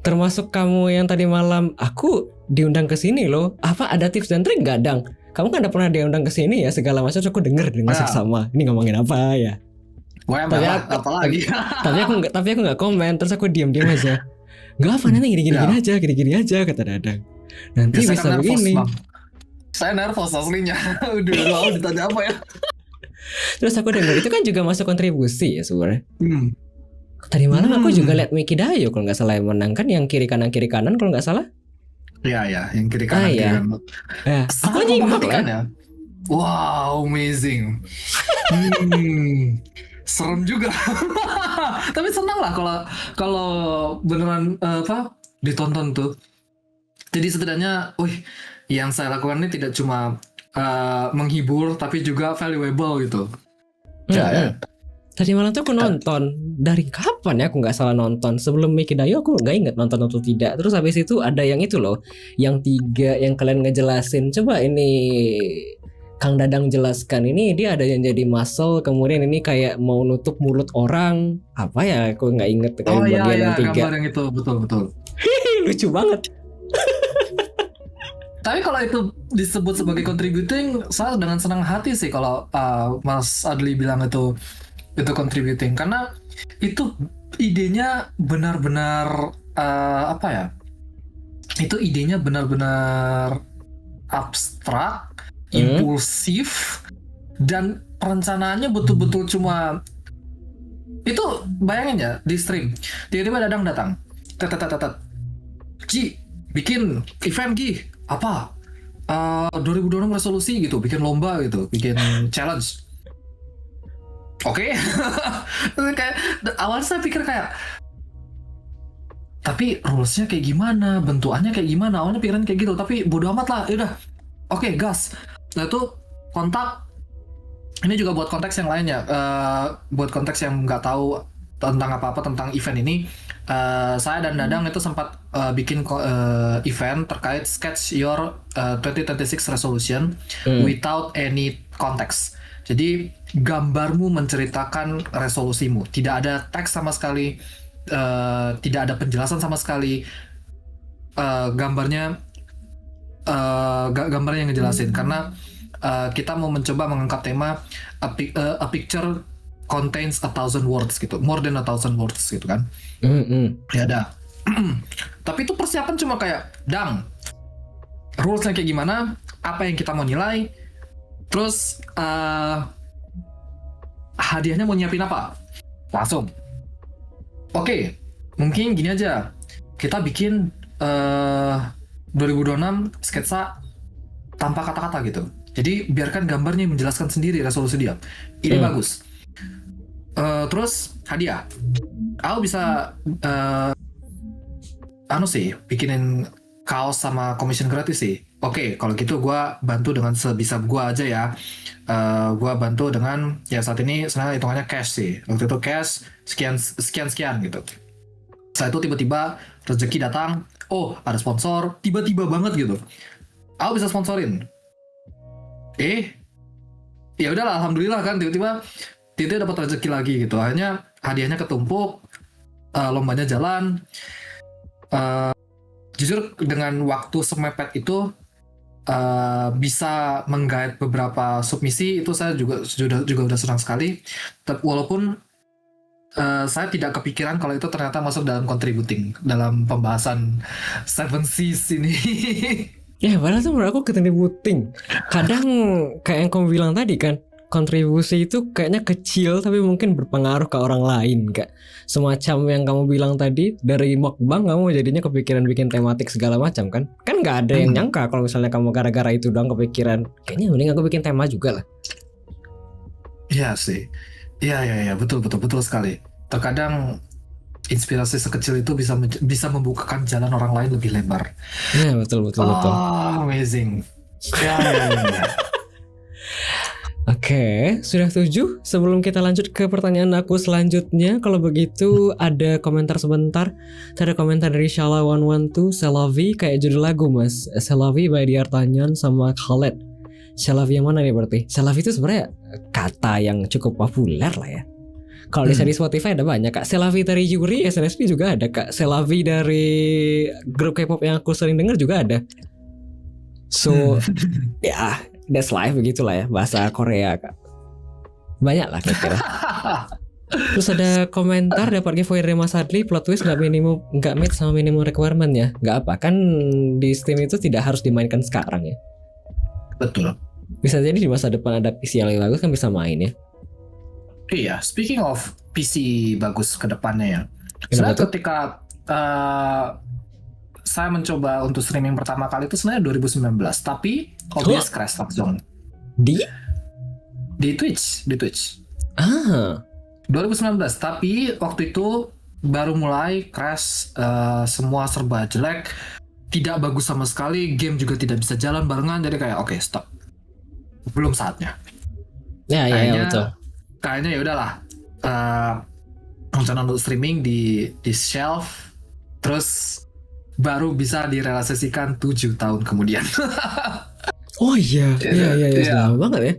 Termasuk kamu yang tadi malam aku diundang ke sini loh. Apa ada tips dan trik nggak, Dang? Kamu kan udah pernah diundang ke sini ya, segala macam. Aku denger sama. Ini ngomongin apa ya? Apalagi. tapi aku nggak komen. Terus aku diam aja. Nggak apa, nanti gini aja kata Dadang. Nanti bisa begini. Saya nervous aslinya. Udah ditanya apa ya? Terus aku dengar itu kan juga masuk kontribusi ya sebenarnya. Tadi malam aku Hmm. juga lihat Miki Dayo kalau nggak salah yang menang kan, yang kiri kanan kalau nggak salah. Iya, yang kiri kanan. Iya. Aku Sangat nyimak memperhatikan lah. ya. Wow, amazing. Serem juga. Tapi senang lah kalau beneran ditonton tuh. Jadi setidaknya, yang saya lakukan ini tidak cuma menghibur, tapi juga valuable gitu. Ya. Tadi malam tuh aku nonton. Dari kapan ya aku nggak salah nonton. Sebelum Miki Dayo aku nggak inget nonton atau tidak. Terus habis itu ada yang itu loh, yang 3 yang kalian ngejelasin. Coba ini Kang Dadang jelaskan. Ini dia ada yang jadi muscle, kemudian ini kayak mau nutup mulut orang. Apa ya? Aku nggak inget kayak bagian yang 3. Gambar yang itu betul. Lucu banget. Tapi kalau itu disebut sebagai contributing, saya dengan senang hati sih kalau Mas Adli bilang itu contributing, karena itu idenya benar-benar itu idenya benar-benar abstrak, impulsif, dan perencanaannya betul-betul cuma itu. Bayangin ya, di stream tiba-tiba Dadang datang, Ji bikin event Gi apa 2026 resolusi gitu, bikin lomba gitu, bikin challenge. Oke. Kayak awalnya saya pikir kayak, tapi rulesnya kayak gimana, bentukannya kayak gimana, awalnya pikiran kayak gitu, tapi bodo amat lah, yaudah. Oke, gas. Nah itu kontak. Ini juga buat konteks yang lainnya, buat konteks yang nggak tahu tentang apa-apa tentang event ini. Saya dan Dadang itu sempat bikin event terkait sketch your 2026 resolution without any context. Jadi gambarmu menceritakan resolusimu, tidak ada teks sama sekali, tidak ada penjelasan sama sekali. Gambarnya yang ngejelasin, karena kita mau mencoba mengangkat tema a picture contains 1,000 words gitu, more than 1,000 words gitu kan. Ya ada. Tapi itu persiapan cuma kayak, Dang, rulesnya kayak gimana, apa yang kita mau nilai, terus hadiahnya mau nyiapin apa, langsung. Oke, mungkin gini aja, kita bikin 2026 sketsa tanpa kata-kata gitu. Jadi biarkan gambarnya menjelaskan sendiri resolusi dia. Ini bagus. Terus hadiah, aku bisa bikinin kaos sama commission gratis sih. Oke, kalau gitu gue bantu dengan sebisa gue aja ya. Gue bantu dengan, ya saat ini sebenarnya hitungannya cash sih. Waktu itu cash sekian gitu. Setelah itu tiba-tiba rezeki datang. Oh, ada sponsor. Tiba-tiba banget gitu. Aku bisa sponsorin. Ya udahlah, alhamdulillah kan, tiba-tiba dapat rezeki lagi gitu. Akhirnya hadiahnya ketumpuk, lombanya jalan. Jujur dengan waktu semepet itu bisa menggait beberapa submisi, itu saya juga udah senang sekali. Walaupun saya tidak kepikiran kalau itu ternyata masuk dalam contributing, dalam pembahasan 7 Seas ini. Ya padahal tuh menurut aku contributing. Kadang kayak yang kamu bilang tadi kan, kontribusi itu kayaknya kecil tapi mungkin berpengaruh ke orang lain, Kak. Semacam yang kamu bilang tadi, dari mukbang kamu jadinya kepikiran bikin tematik segala macam kan. Kan gak ada yang nyangka kalau misalnya kamu gara-gara itu doang kepikiran, kayaknya mending aku bikin tema juga lah. Iya sih. Iya, betul sekali. Terkadang inspirasi sekecil itu bisa membukakan jalan orang lain lebih lebar. Ya betul. Amazing. Ya. Oke, sudah 7. Sebelum kita lanjut ke pertanyaan aku selanjutnya, kalau begitu ada komentar sebentar. Ada komentar dari Shala112, Selavi, kayak judul lagu mas. Selavi by D'Artagnan sama Khaled. Selavi yang mana nih berarti? Selavi itu sebenarnya kata yang cukup populer lah ya. Kalau di Spotify ada banyak, Kak. Selavi dari Yuri, SNSD juga ada, Kak. Selavi dari grup K-pop yang aku sering denger juga ada. So, ya, that's life begitulah ya, bahasa Korea, Kak. Banyak lah kira-kira. Terus ada komentar, dapat giveaway dari Mas Adli, plot twist nggak meet sama minimum requirement ya. Nggak apa, kan di Steam itu tidak harus dimainkan sekarang ya. Betul. Bisa jadi di masa depan ada PC yang lebih bagus kan bisa main ya. Iya, speaking of PC bagus ke depannya ya. Kenapa Sebenarnya tuh? ketika saya mencoba untuk streaming pertama kali itu sebenarnya 2019, tapi OBS crash langsung Di? di Twitch. Ah, 2019, tapi waktu itu baru mulai crash, semua serba jelek, tidak bagus sama sekali, game juga tidak bisa jalan barengan, jadi kayak oke, stop. Belum saatnya. ya betul. Kayaknya ya udahlah. Rencana untuk streaming di shelf, terus baru bisa direalisasikan 7 tahun kemudian. Oh iya, Iya. sudah lama banget ya.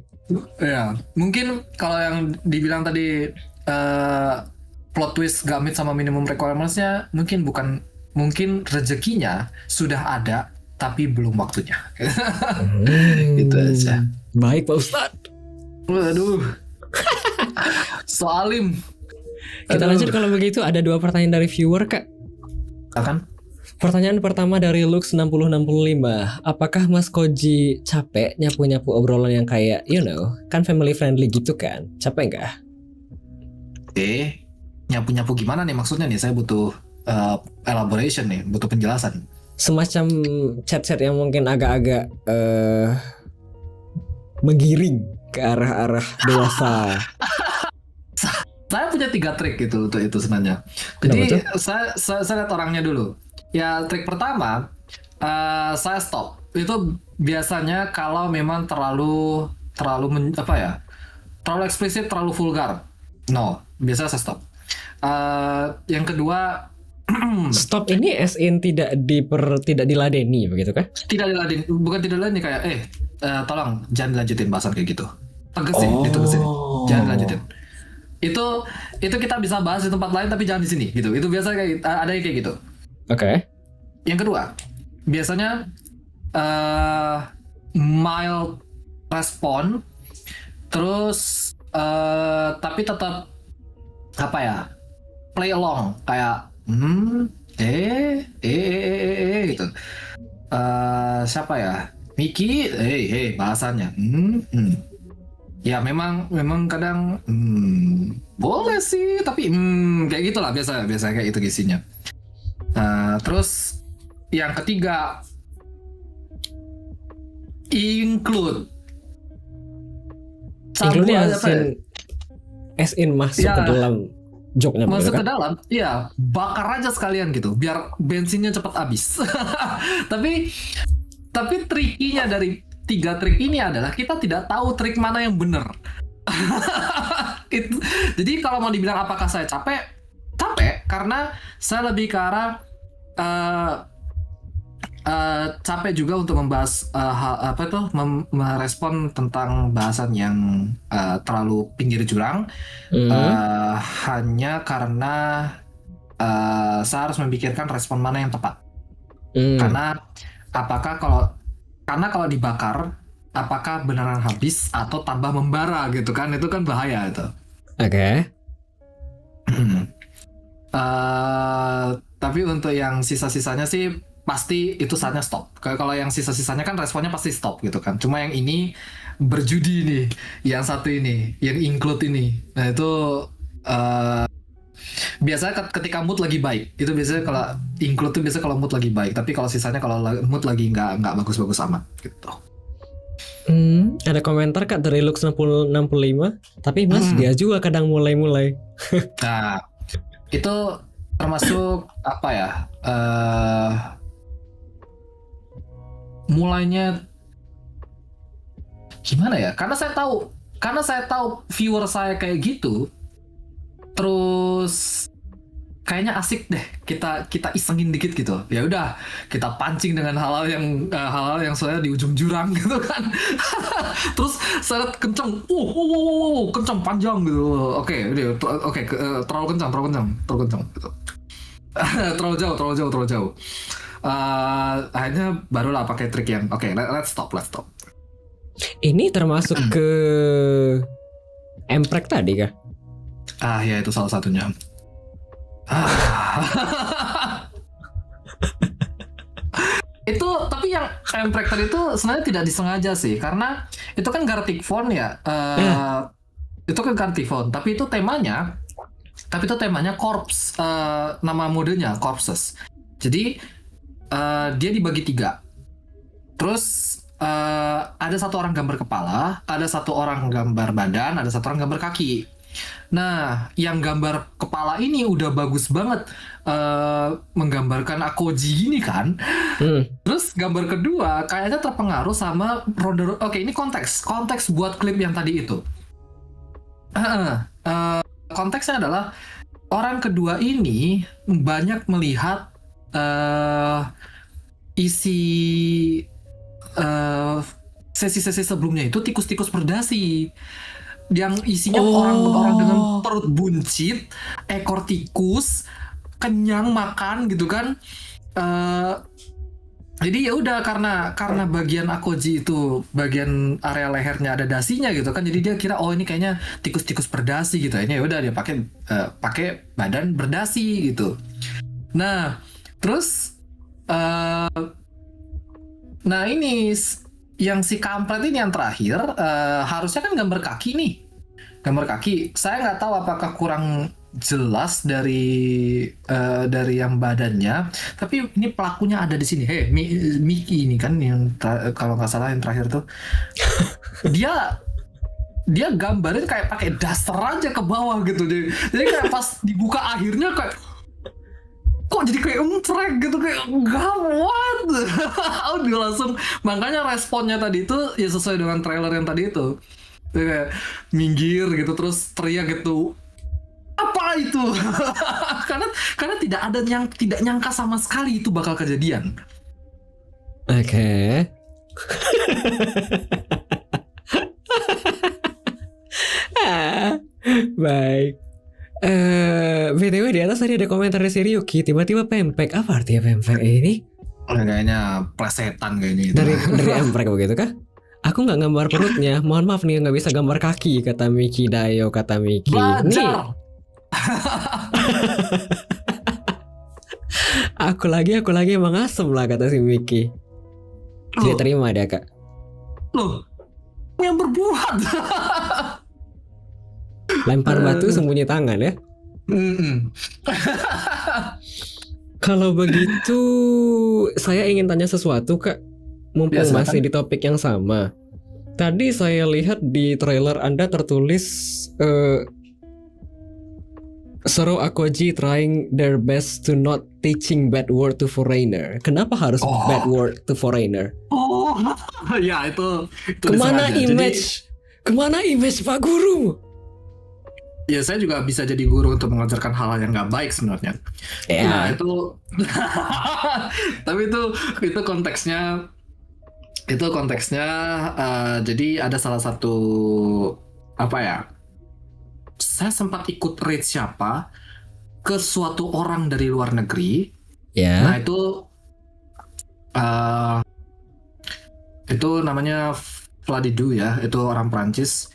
Ya, mungkin kalau yang dibilang tadi plot twist gak meet sama minimum requirements-nya, mungkin rezekinya sudah ada tapi belum waktunya. Gitu aja. Baik Pak Ustadz. Waduh. Soalim. Kita lanjut kalau begitu, ada 2 pertanyaan dari viewer Kak. Akan? Pertanyaan pertama dari Lux 6065. Apakah Mas Koji capek nyapu-nyapu obrolan yang kayak kan family friendly gitu kan? Capek nggak? Nyapu-nyapu gimana nih maksudnya nih? Saya butuh elaboration nih, butuh penjelasan. Semacam chat-chat yang mungkin agak-agak menggiring ke arah-arah dewasa. Saya punya 3 trik gitu untuk itu sebenarnya. Kenapa Jadi saya lihat orangnya dulu. Ya, trik pertama, saya stop. Itu biasanya kalau memang terlalu terlalu eksplisit, terlalu vulgar. No, biasanya saya stop. Yang kedua, Stop ini as in tidak diladeni begitu kan? bukan tidak diladeni kayak tolong jangan dilanjutin bahasan kayak gitu. Ditegesin. Jangan dilanjutin. Itu kita bisa bahas di tempat lain tapi jangan di sini gitu. Itu biasa kayak ada yang kayak gitu. Oke. Yang kedua, biasanya mild respon, terus tapi tetap play along kayak gitu. Siapa ya? Miki, bahasannya. Ya memang kadang boleh sih, tapi kayak gitulah biasa kayak itu isinya. Terus yang ketiga, include as in masuk ke dalam joke-nya masuk kan? ke dalam, iya, bakar aja sekalian gitu, biar bensinnya cepat habis. Tapi trikinya dari 3 trik ini adalah kita tidak tahu trik mana yang benar. Jadi kalau mau dibilang apakah saya capek karena saya lebih ke arah capek juga untuk membahas merespon tentang bahasan yang terlalu pinggir jurang, hanya karena saya harus memikirkan respon mana yang tepat. Karena kalau dibakar, apakah beneran habis atau tambah membara gitu kan? Itu kan bahaya itu. Oke. Tapi untuk yang sisa-sisanya sih pasti itu saatnya stop. Kalau yang sisa-sisanya kan responnya pasti stop gitu kan. Cuma yang ini berjudi nih, yang satu ini, yang include ini. Nah itu biasanya ketika mood lagi baik, itu biasanya kalau include tuh biasanya kalau mood lagi baik. Tapi kalau sisanya kalau mood lagi nggak bagus-bagus amat gitu. Ada komentar Kak dari Lux 65. Tapi Mas dia juga kadang mulai-mulai. Nah itu termasuk mulainya gimana ya? Karena saya tahu viewer saya kayak gitu, terus kayaknya asik deh kita isengin dikit gitu. Ya udah, kita pancing dengan hal-hal yang saya di ujung jurang gitu kan. Terus saya kenceng, kenceng panjang gitu. Oke, terlalu kencang gitu. terlalu jauh. Akhirnya barulah pakai trik yang let's stop. Ini termasuk ke emprek tadi kah? Ya itu salah satunya. Itu tapi yang M-Tractor itu sebenarnya tidak disengaja sih, karena itu kan Gartic Phone ya. Itu kan Gartic Phone, tapi itu temanya Corpse, nama modenya Corpses. Jadi dia dibagi 3. Terus ada satu orang gambar kepala, ada satu orang gambar badan, ada satu orang gambar kaki. Nah, yang gambar kepala ini udah bagus banget menggambarkan Akoji ini kan. Terus gambar kedua kayaknya terpengaruh sama Ronda. Oke, ini konteks buat klip yang tadi itu. Konteksnya adalah orang kedua ini banyak melihat isi sesi-sesi sebelumnya itu tikus-tikus berdasi yang isinya orang dengan perut buncit, ekor tikus, kenyang makan gitu kan. Jadi ya udah karena bagian Akoji itu bagian area lehernya ada dasinya gitu kan. Jadi dia kira ini kayaknya tikus-tikus berdasi gitu. Ini ya udah dia pakai badan berdasi gitu. Nah, terus nah ini yang si kampret ini yang terakhir harusnya kan gambar kaki nih. Gambar kaki. Saya nggak tahu apakah kurang jelas dari yang badannya, tapi ini pelakunya ada di sini. Miki ini kan yang kalau nggak salah yang terakhir tuh dia gambarin kayak pakai daster aja ke bawah gitu. Jadi kayak pas dibuka akhirnya kayak kok jadi kayak emprek gitu, kayak gawat. Dia langsung, makanya responnya tadi itu ya sesuai dengan trailer yang tadi itu. Dia kayak minggir gitu terus teriak gitu, apa itu? karena tidak ada yang tidak nyangka sama sekali itu bakal kejadian. Oke. Baik. BTW di atas tadi ada komentar dari si Ryuki, tiba-tiba pempek. Apa artinya pempek ini? Kayaknya plesetan kayaknya itu. Dari emprek begitu kah? Aku nggak gambar perutnya. Mohon maaf nih, nggak bisa gambar kaki, kata Miki Dayo, kata Miki. Belajar. Aku lagi emang asem lah, kata si Miki. Tidak terima dia, Kak. Loh, yang berbuat. Lempar batu sembunyi tangan ya. Kalau begitu saya ingin tanya sesuatu, Kak. Mumpung Biasa, masih kan? di topik yang sama. Tadi saya lihat di trailer Anda tertulis Zoro Akoji trying their best to not teaching bad word to foreigner. Kenapa harus bad word to foreigner? Ya itu Kemana disengaja. image? Kemana image Pak Guru? Ya saya juga bisa jadi guru untuk mengajarkan hal-hal yang nggak baik sebenarnya. Ya. Nah itu, tapi itu konteksnya. Jadi ada salah satu saya sempat ikut raid siapa ke suatu orang dari luar negeri. Ya. Nah itu namanya Vladidu ya, itu orang Prancis.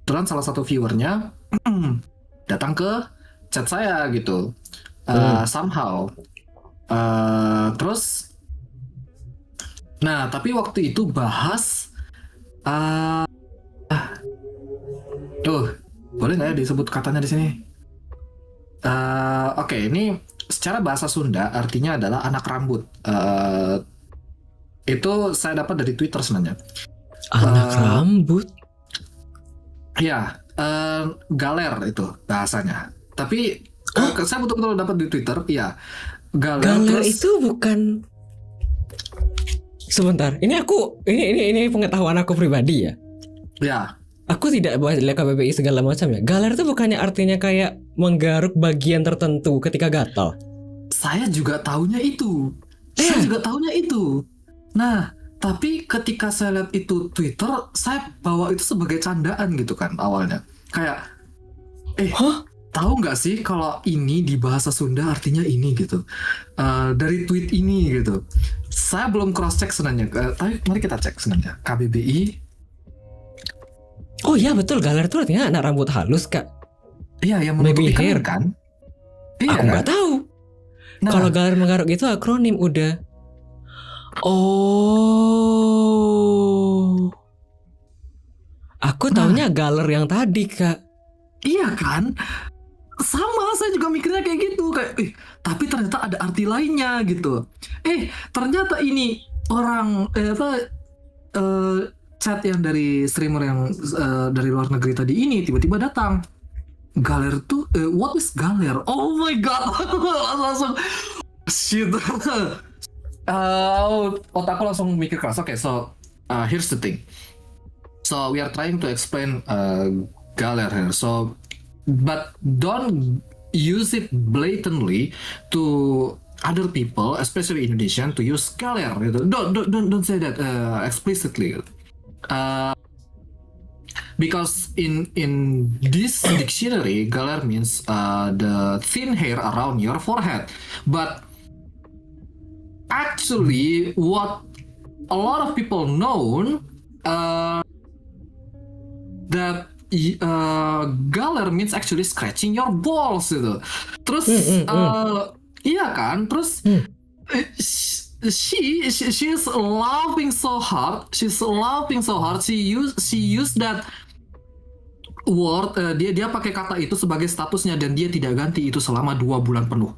Kebetulan salah satu viewernya datang ke chat saya gitu, somehow. Terus, nah tapi waktu itu bahas, boleh nggak ya disebut katanya di sini? Oke, ini secara bahasa Sunda artinya adalah anak rambut. Itu saya dapat dari Twitter sebenarnya. Anak rambut? Ya, galer itu bahasanya. Tapi saya betul-betul dapat di Twitter. Iya, galer itu bukan. Sebentar, ini pengetahuan aku pribadi ya. Ya. Aku tidak bahas KBBI segala macam ya. Galer itu bukannya artinya kayak menggaruk bagian tertentu ketika gatal? Saya juga tahunya itu. Nah, tapi ketika saya lihat itu Twitter, saya bawa itu sebagai candaan gitu kan awalnya. Kayak, tahu nggak sih kalau ini di bahasa Sunda artinya ini gitu. Dari tweet ini gitu. Saya belum cross check sebenarnya. Tapi mari kita cek sebenarnya. KBBI. Oh iya betul, galer itu artinya anak rambut halus, Kak. Iya, yang menutupi kan? Iya, aku nggak tahu. Nah, kalau galer menggaruk itu akronim udah. Oh, aku taunya galer yang tadi kak. Iya kan? Sama, saya juga mikirnya kayak gitu. Kayak, tapi ternyata ada arti lainnya gitu. Ternyata ini orang chat yang dari streamer yang dari luar negeri tadi ini tiba-tiba datang. Galer tuh, what is galer? Oh my god, langsung shit. Otakku langsung mikir keras. Okay, so here's the thing. So we are trying to explain galer here. So, but don't use it blatantly to other people, especially Indonesian, to use galer. Gitu. Don't say that explicitly. Because in this dictionary, galer means the thin hair around your forehead. But actually, what a lot of people know that galer means actually scratching your balls gitu. Terus iya kan? Terus she's laughing so hard. She's laughing so hard. She used that word. Dia pakai kata itu sebagai statusnya dan dia tidak ganti itu selama 2 bulan penuh.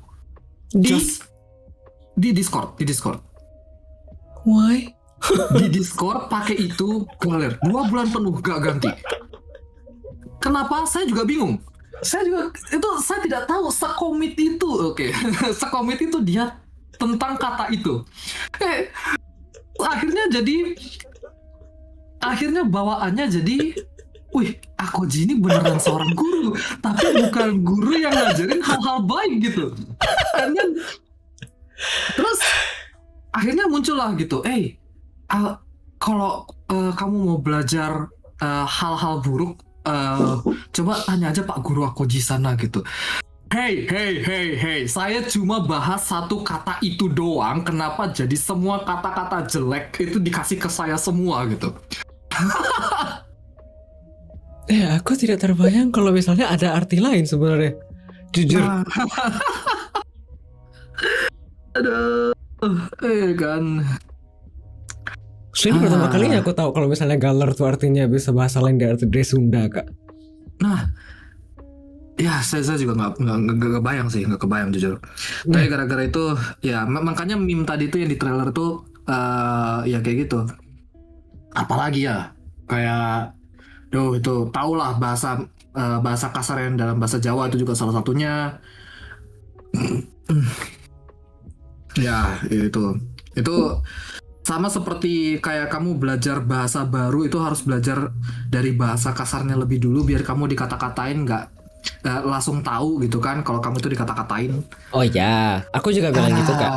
Di Discord. Why? Di Discord pakai itu galer 2 bulan penuh gak ganti. Kenapa? Saya juga bingung. Saya tidak tahu sekomit itu. Oke. Sekomit itu dia tentang kata itu. Akhirnya bawaannya jadi, wih, Akoji ini beneran seorang guru, tapi bukan guru yang ngajarin hal-hal baik gitu. Terus akhirnya muncullah gitu, kalau kamu mau belajar hal-hal buruk, coba tanya aja Pak Guru Akoji sana gitu. Hey, saya cuma bahas satu kata itu doang, kenapa jadi semua kata-kata jelek itu dikasih ke saya semua gitu. Aku tidak terbayang kalau misalnya ada arti lain sebenarnya. Jujur. Aduh, kan. Ini pertama kalinya aku tahu kalau misalnya galer tuh artinya bisa bahasa lain dari arti Sunda kak. Nah, ya saya juga nggak kebayang jujur. Tapi gara-gara itu, ya makanya meme tadi tuh yang di trailer tuh, ya kayak gitu. Apalagi ya, kayak, itu tahulah bahasa kasar yang dalam bahasa Jawa itu juga salah satunya. Ya itu sama seperti kayak kamu belajar bahasa baru itu harus belajar dari bahasa kasarnya lebih dulu biar kamu dikata-katain nggak langsung tahu gitu kan kalau kamu itu dikata-katain. Oh ya, aku juga bilang gitu kak.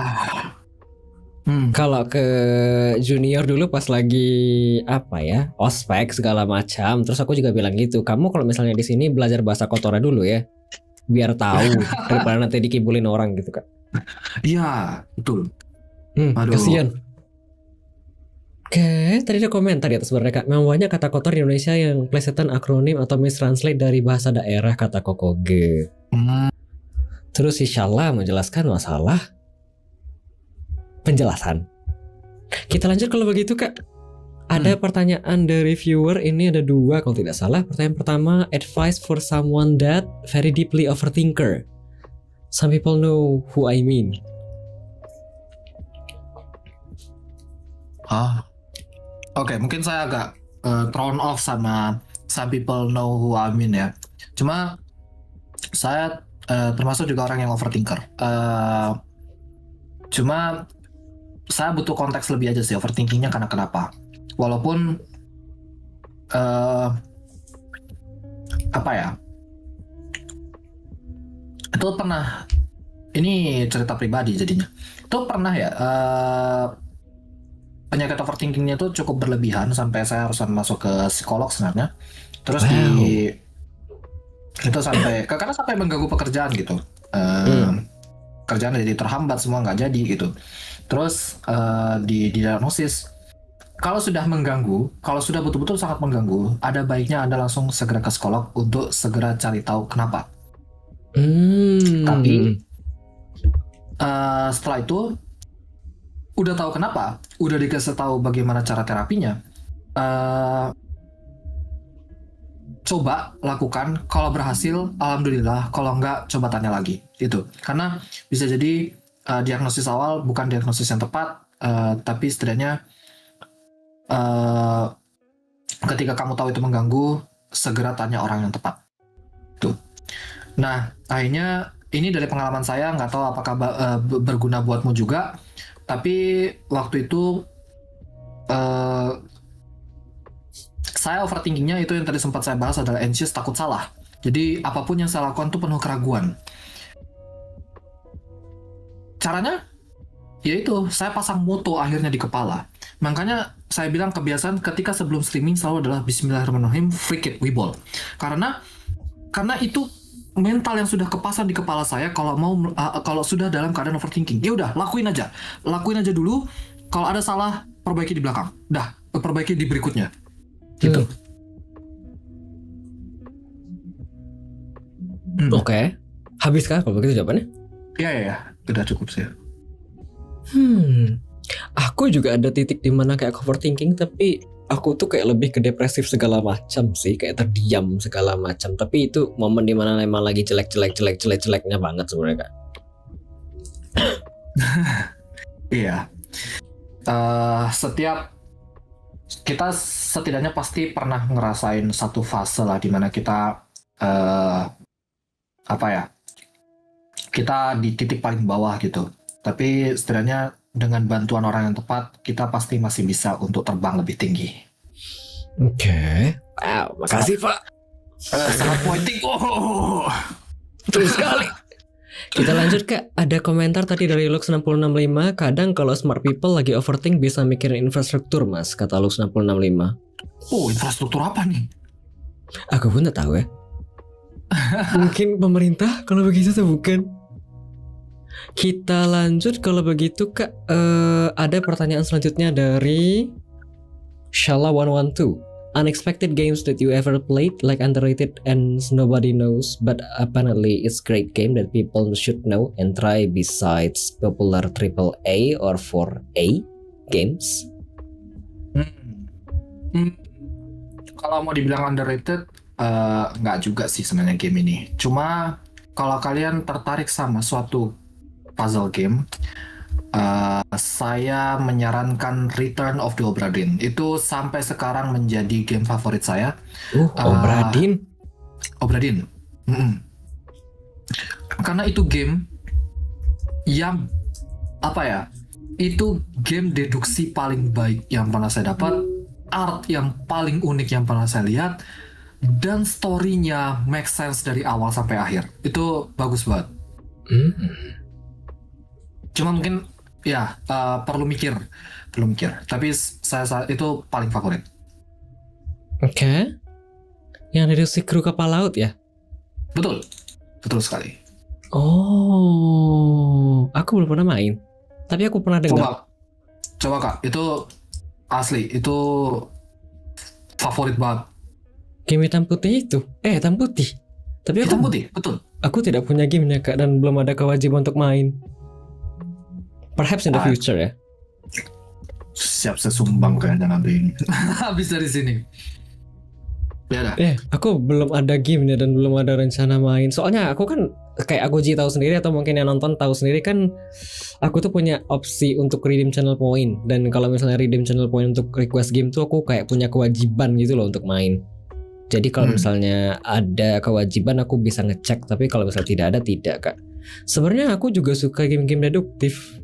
Kalau ke junior dulu pas lagi ospek segala macam, terus aku juga bilang gitu. Kamu kalau misalnya di sini belajar bahasa kotornya dulu ya, biar tahu daripada nanti dikibulin orang gitu kak. Iya betul. Kasian. Oke, tadi ada komentar di atas mereka. Memangnya kata kotor di Indonesia yang plesetan akronim atau mistranslate dari bahasa daerah kata kokoge. Terus insyaallah menjelaskan masalah penjelasan. Kita lanjut kalau begitu kak. Ada pertanyaan dari viewer, ini ada 2 kalau tidak salah. Pertanyaan pertama, advice for someone that very deeply overthinker. Some people know who I mean. Oke, mungkin saya agak thrown off sama some people know who I mean ya. Cuma saya termasuk juga orang yang overthinker. Cuma saya butuh konteks lebih aja sih overthinkingnya karena kenapa. Walaupun itu pernah, ini cerita pribadi jadinya. Itu pernah ya. Penyakit overthinkingnya itu cukup berlebihan sampai saya harus masuk ke psikolog sebenarnya. Terus itu sampai karena sampai mengganggu pekerjaan gitu. Kerjaan jadi terhambat, semua nggak jadi gitu. Terus di diagnosis kalau sudah mengganggu, kalau sudah betul-betul sangat mengganggu, ada baiknya Anda langsung segera ke psikolog untuk segera cari tahu kenapa. Tapi setelah itu udah tahu kenapa, udah dikasih tahu bagaimana cara terapinya, coba lakukan. Kalau berhasil, alhamdulillah. Kalau enggak, coba tanya lagi. Itu karena bisa jadi diagnosis awal bukan diagnosis yang tepat, tapi setidaknya ketika kamu tahu itu mengganggu, segera tanya orang yang tepat. Tuh. Nah, akhirnya ini dari pengalaman saya, nggak tahu apakah berguna buatmu juga. Tapi waktu itu saya overthinkingnya itu yang tadi sempat saya bahas adalah anxious, takut salah. Jadi apapun yang saya lakukan tuh penuh keraguan. Caranya? Yaitu saya pasang moto akhirnya di kepala. Makanya saya bilang kebiasaan ketika sebelum streaming selalu adalah Bismillahirrahmanirrahim, freak it, we ball. Karena itu mental yang sudah kepasang di kepala saya kalau sudah dalam keadaan overthinking. Ya udah, lakuin aja dulu. Kalau ada salah, perbaiki di belakang. Dah, perbaiki di berikutnya. Gitu. Oke. Habis kah kalau begitu jawabannya? Ya, udah cukup sih. Aku juga ada titik di mana kayak overthinking, tapi aku tuh kayak lebih ke depresif segala macam sih, kayak terdiam segala macam. Tapi itu momen dimana emang lagi jeleknya banget sebenarnya Kak. Iya. Kita setidaknya pasti pernah ngerasain satu fase lah dimana kita kita di titik paling bawah gitu. Tapi setidaknya dengan bantuan orang yang tepat, kita pasti masih bisa untuk terbang lebih tinggi. Oke. Wow, makasih Pak. Sangat poetik. Betul sekali. Kita lanjut Kak. Ada komentar tadi dari Lux6065. Kadang kalau smart people lagi overthink bisa mikirin infrastruktur Mas, kata Lux6065. Oh, infrastruktur apa nih? Aku pun tak tahu ya. Mungkin pemerintah kalau begitu tuh bukan. Kita lanjut kalau begitu Kak. Ada pertanyaan selanjutnya dari Shala112. Unexpected games that you ever played, like underrated and nobody knows, but apparently it's great game that people should know and try besides popular AAA or 4A games. Kalau mau dibilang underrated, nggak juga sih sebenarnya game ini. Cuma kalau kalian tertarik sama suatu puzzle game, saya menyarankan Return of the Obra Dinn. Itu sampai sekarang menjadi game favorit saya. Obra Dinn. Obra Dinn. Karena itu game yang itu game deduksi paling baik yang pernah saya dapat, art yang paling unik yang pernah saya lihat, dan story-nya make sense dari awal sampai akhir. Itu bagus banget. Cuma mungkin perlu mikir. Tapi saya itu paling favorit. Oke. Yang deduksi kru kapal laut ya? Betul sekali. Oh, aku belum pernah main. Tapi aku pernah dengar. Coba Kak, itu asli, itu favorit banget. Game hitam putih itu? Hitam putih. Tapi hitam putih, betul. Aku tidak punya gamenya Kak, dan belum ada kewajiban untuk main. Perhaps in the future ya. Siap sesumbang kayaknya nanti. Habis dari sini. Ya. Aku belum ada gamenya dan belum ada rencana main. Soalnya aku kan kayak Agoji tahu sendiri atau mungkin yang nonton tahu sendiri kan, aku tuh punya opsi untuk redeem channel point. Dan kalau misalnya redeem channel point untuk request game tuh aku kayak punya kewajiban gitu loh untuk main. Jadi kalau misalnya ada kewajiban aku bisa ngecek, tapi kalau misalnya tidak ada, tidak Kak. Sebenarnya aku juga suka game-game deduktif.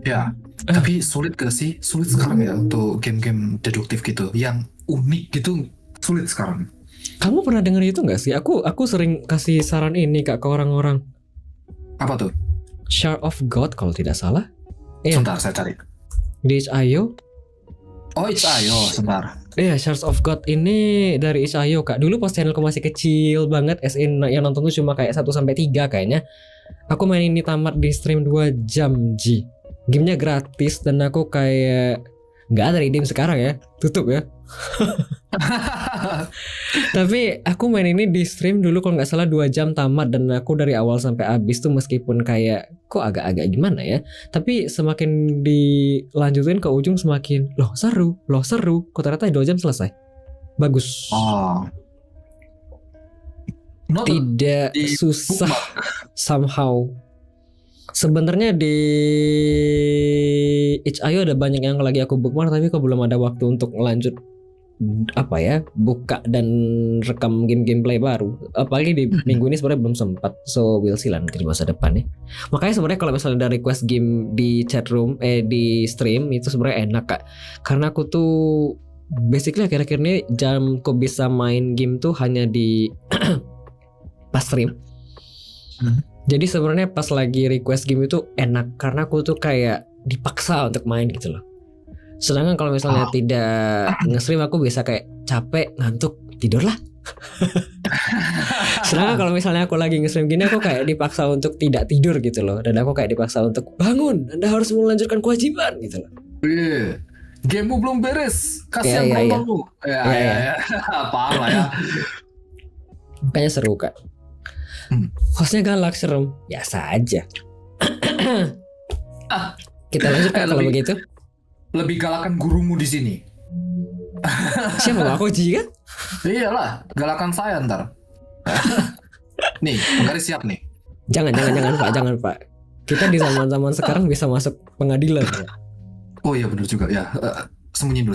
Ya, tapi sulit gak sih? Sulit sekarang ya untuk game-game deduktif gitu, yang unik gitu, sulit sekarang. Kamu pernah denger itu gak sih? Aku sering kasih saran ini Kak ke orang-orang. Apa tuh? Shard of God kalau tidak salah. Sebentar, saya cari. Di itch.io. Oh, itch.io, sebentar. Shards of God ini dari itch.io Kak. Dulu pas channelku masih kecil banget, yang nonton tuh cuma kayak 1-3 kayaknya. Aku main ini tamat di stream 2 jam Gamenya gratis dan aku kayak nggak ada redeem sekarang ya, tutup ya. Tapi aku main ini di stream dulu kalau nggak salah 2 jam tamat, dan aku dari awal sampai habis tuh meskipun kayak kok agak-agak gimana ya, tapi semakin dilanjutin ke ujung semakin loh seru. Kok ternyata 2 jam selesai. Bagus. Oh. Not Tidak di susah bookmark. somehow. Sebenarnya di itch.io ada banyak yang lagi aku bookmark, tapi kok belum ada waktu untuk lanjut buka dan rekam game-gameplay baru. Apalagi di minggu ini sebenarnya belum sempat. So we'll see lah nanti di masa depan ya. Makanya sebenarnya kalau misalnya ada request game di chat room di stream itu sebenarnya enak Kak. Karena aku tuh basically akhir-akhir ini jamku bisa main game tuh hanya di pas stream. Jadi sebenarnya pas lagi request game itu enak karena aku tuh kayak dipaksa untuk main gitu loh. Sedangkan kalau misalnya tidak nge-stream aku bisa kayak capek, ngantuk, tidur lah. Sedangkan kalau misalnya aku lagi nge-stream gini aku kayak dipaksa untuk tidak tidur gitu loh. Dan aku kayak dipaksa untuk bangun, Anda harus melanjutkan kewajiban gitu loh. Gamemu belum beres, kasihan penontonmu. Ya. Paham lah ya. Kayaknya seru Kak. Hostnya galak, serem, biasa aja. Kita lanjut Kak kalau begitu. Lebih galakan gurumu di sini. Siapa Pak Koji kan? Iyalah, galakan saya ntar. Nih, penggaris siap nih. Jangan Pak. Kita di zaman sekarang bisa masuk pengadilan. Oh iya benar juga ya. Sembunyi dulu.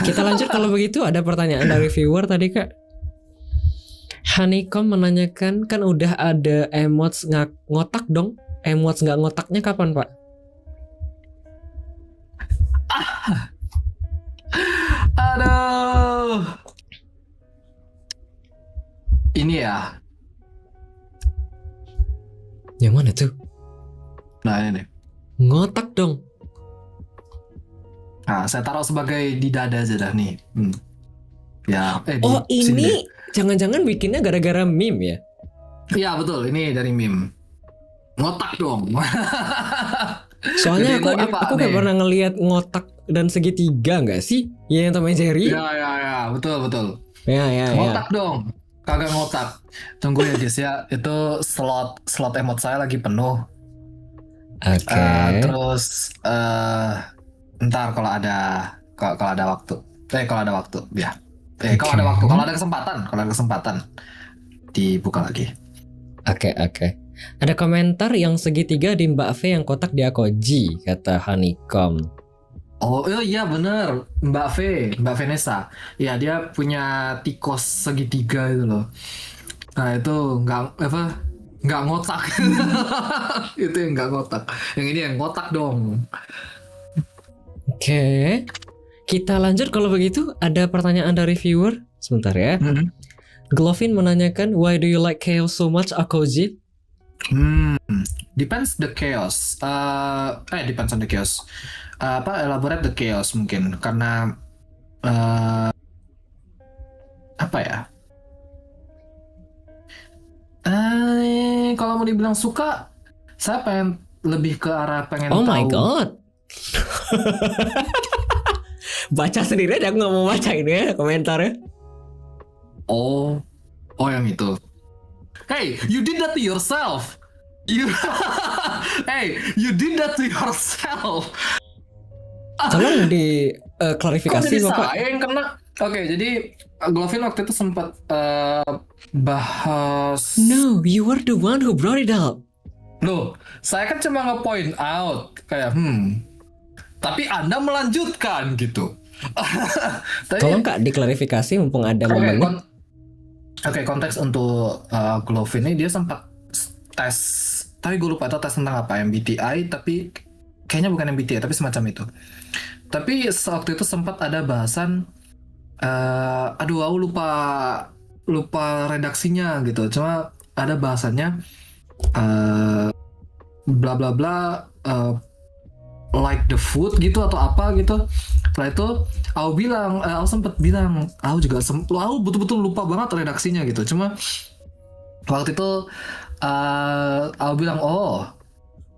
Kita lanjut kalau begitu. Ada pertanyaan dari viewer tadi Kak. Honeycomb menanyakan, kan udah ada emotes ngotak dong. Emotes nggak ngotaknya kapan Pak? Aduh. Ini ya. Yang mana tuh? Nah ini nih. Ngotak dong. Nah, saya taruh sebagai di dada aja dah nih. Ya. Oh di sini deh. ini jangan-jangan bikinnya gara-gara meme ya? Iya betul, ini dari meme. Ngotak dong. Soalnya Gedein lagi, Pak, aku gak nih. pernah ngelihat ngotak dan segitiga nggak sih? Ya yang Tom and Jerry. Ya, betul. Ya. Ngotak dong. Kagak ngotak. Tunggu ya guys ya. Itu slot emot saya lagi penuh. Oke. Terus ntar kalau ada waktu. Kalau ada waktu ya. Kalau ada waktu, kalau ada kesempatan dibuka lagi. Oke. Ada komentar yang segitiga di Mbak V, yang kotak di Akoji, kata Honeycomb. Oh iya bener, Mbak Vanessa. Ya dia punya tikos segitiga itu loh. Nah itu nggak ngotak. Itu yang nggak ngotak. Yang ini yang ngotak dong. Oke. Kita lanjut kalau begitu. Ada pertanyaan dari viewer. Sebentar ya. Glovin menanyakan, why do you like chaos so much, Akoji? Depends the chaos. Depends on the chaos. Elaborate the chaos mungkin karena apa ya? Kalau mau dibilang suka, saya pengen lebih ke arah pengen Oh tahu. my god. Baca sendiri aja, aku nggak mau baca ini ya komentarnya. Oh yang itu. Hey, you did that to yourself. You did that to yourself. Tolong di Kok klarifikasi jadi Bapak. saya yang kena? Oke, jadi Glovin waktu itu sempat bahas. No, you were the one who brought it up. Loh, saya kan cuma nge-point out kayak tapi Anda melanjutkan gitu. Tolong Kak diklarifikasi mumpung ada momennya. Oke, konteks untuk Glovin ini dia sempat tes, tapi gue lupa itu tes tentang apa, MBTI, tapi kayaknya bukan MBTI tapi semacam itu. Tapi waktu itu sempat ada bahasan, aku lupa redaksinya gitu. Cuma ada bahasannya bla bla bla like the food gitu atau apa gitu. Setelah itu aku sempet bilang, aku betul-betul lupa banget redaksinya gitu. Cuma waktu itu aku bilang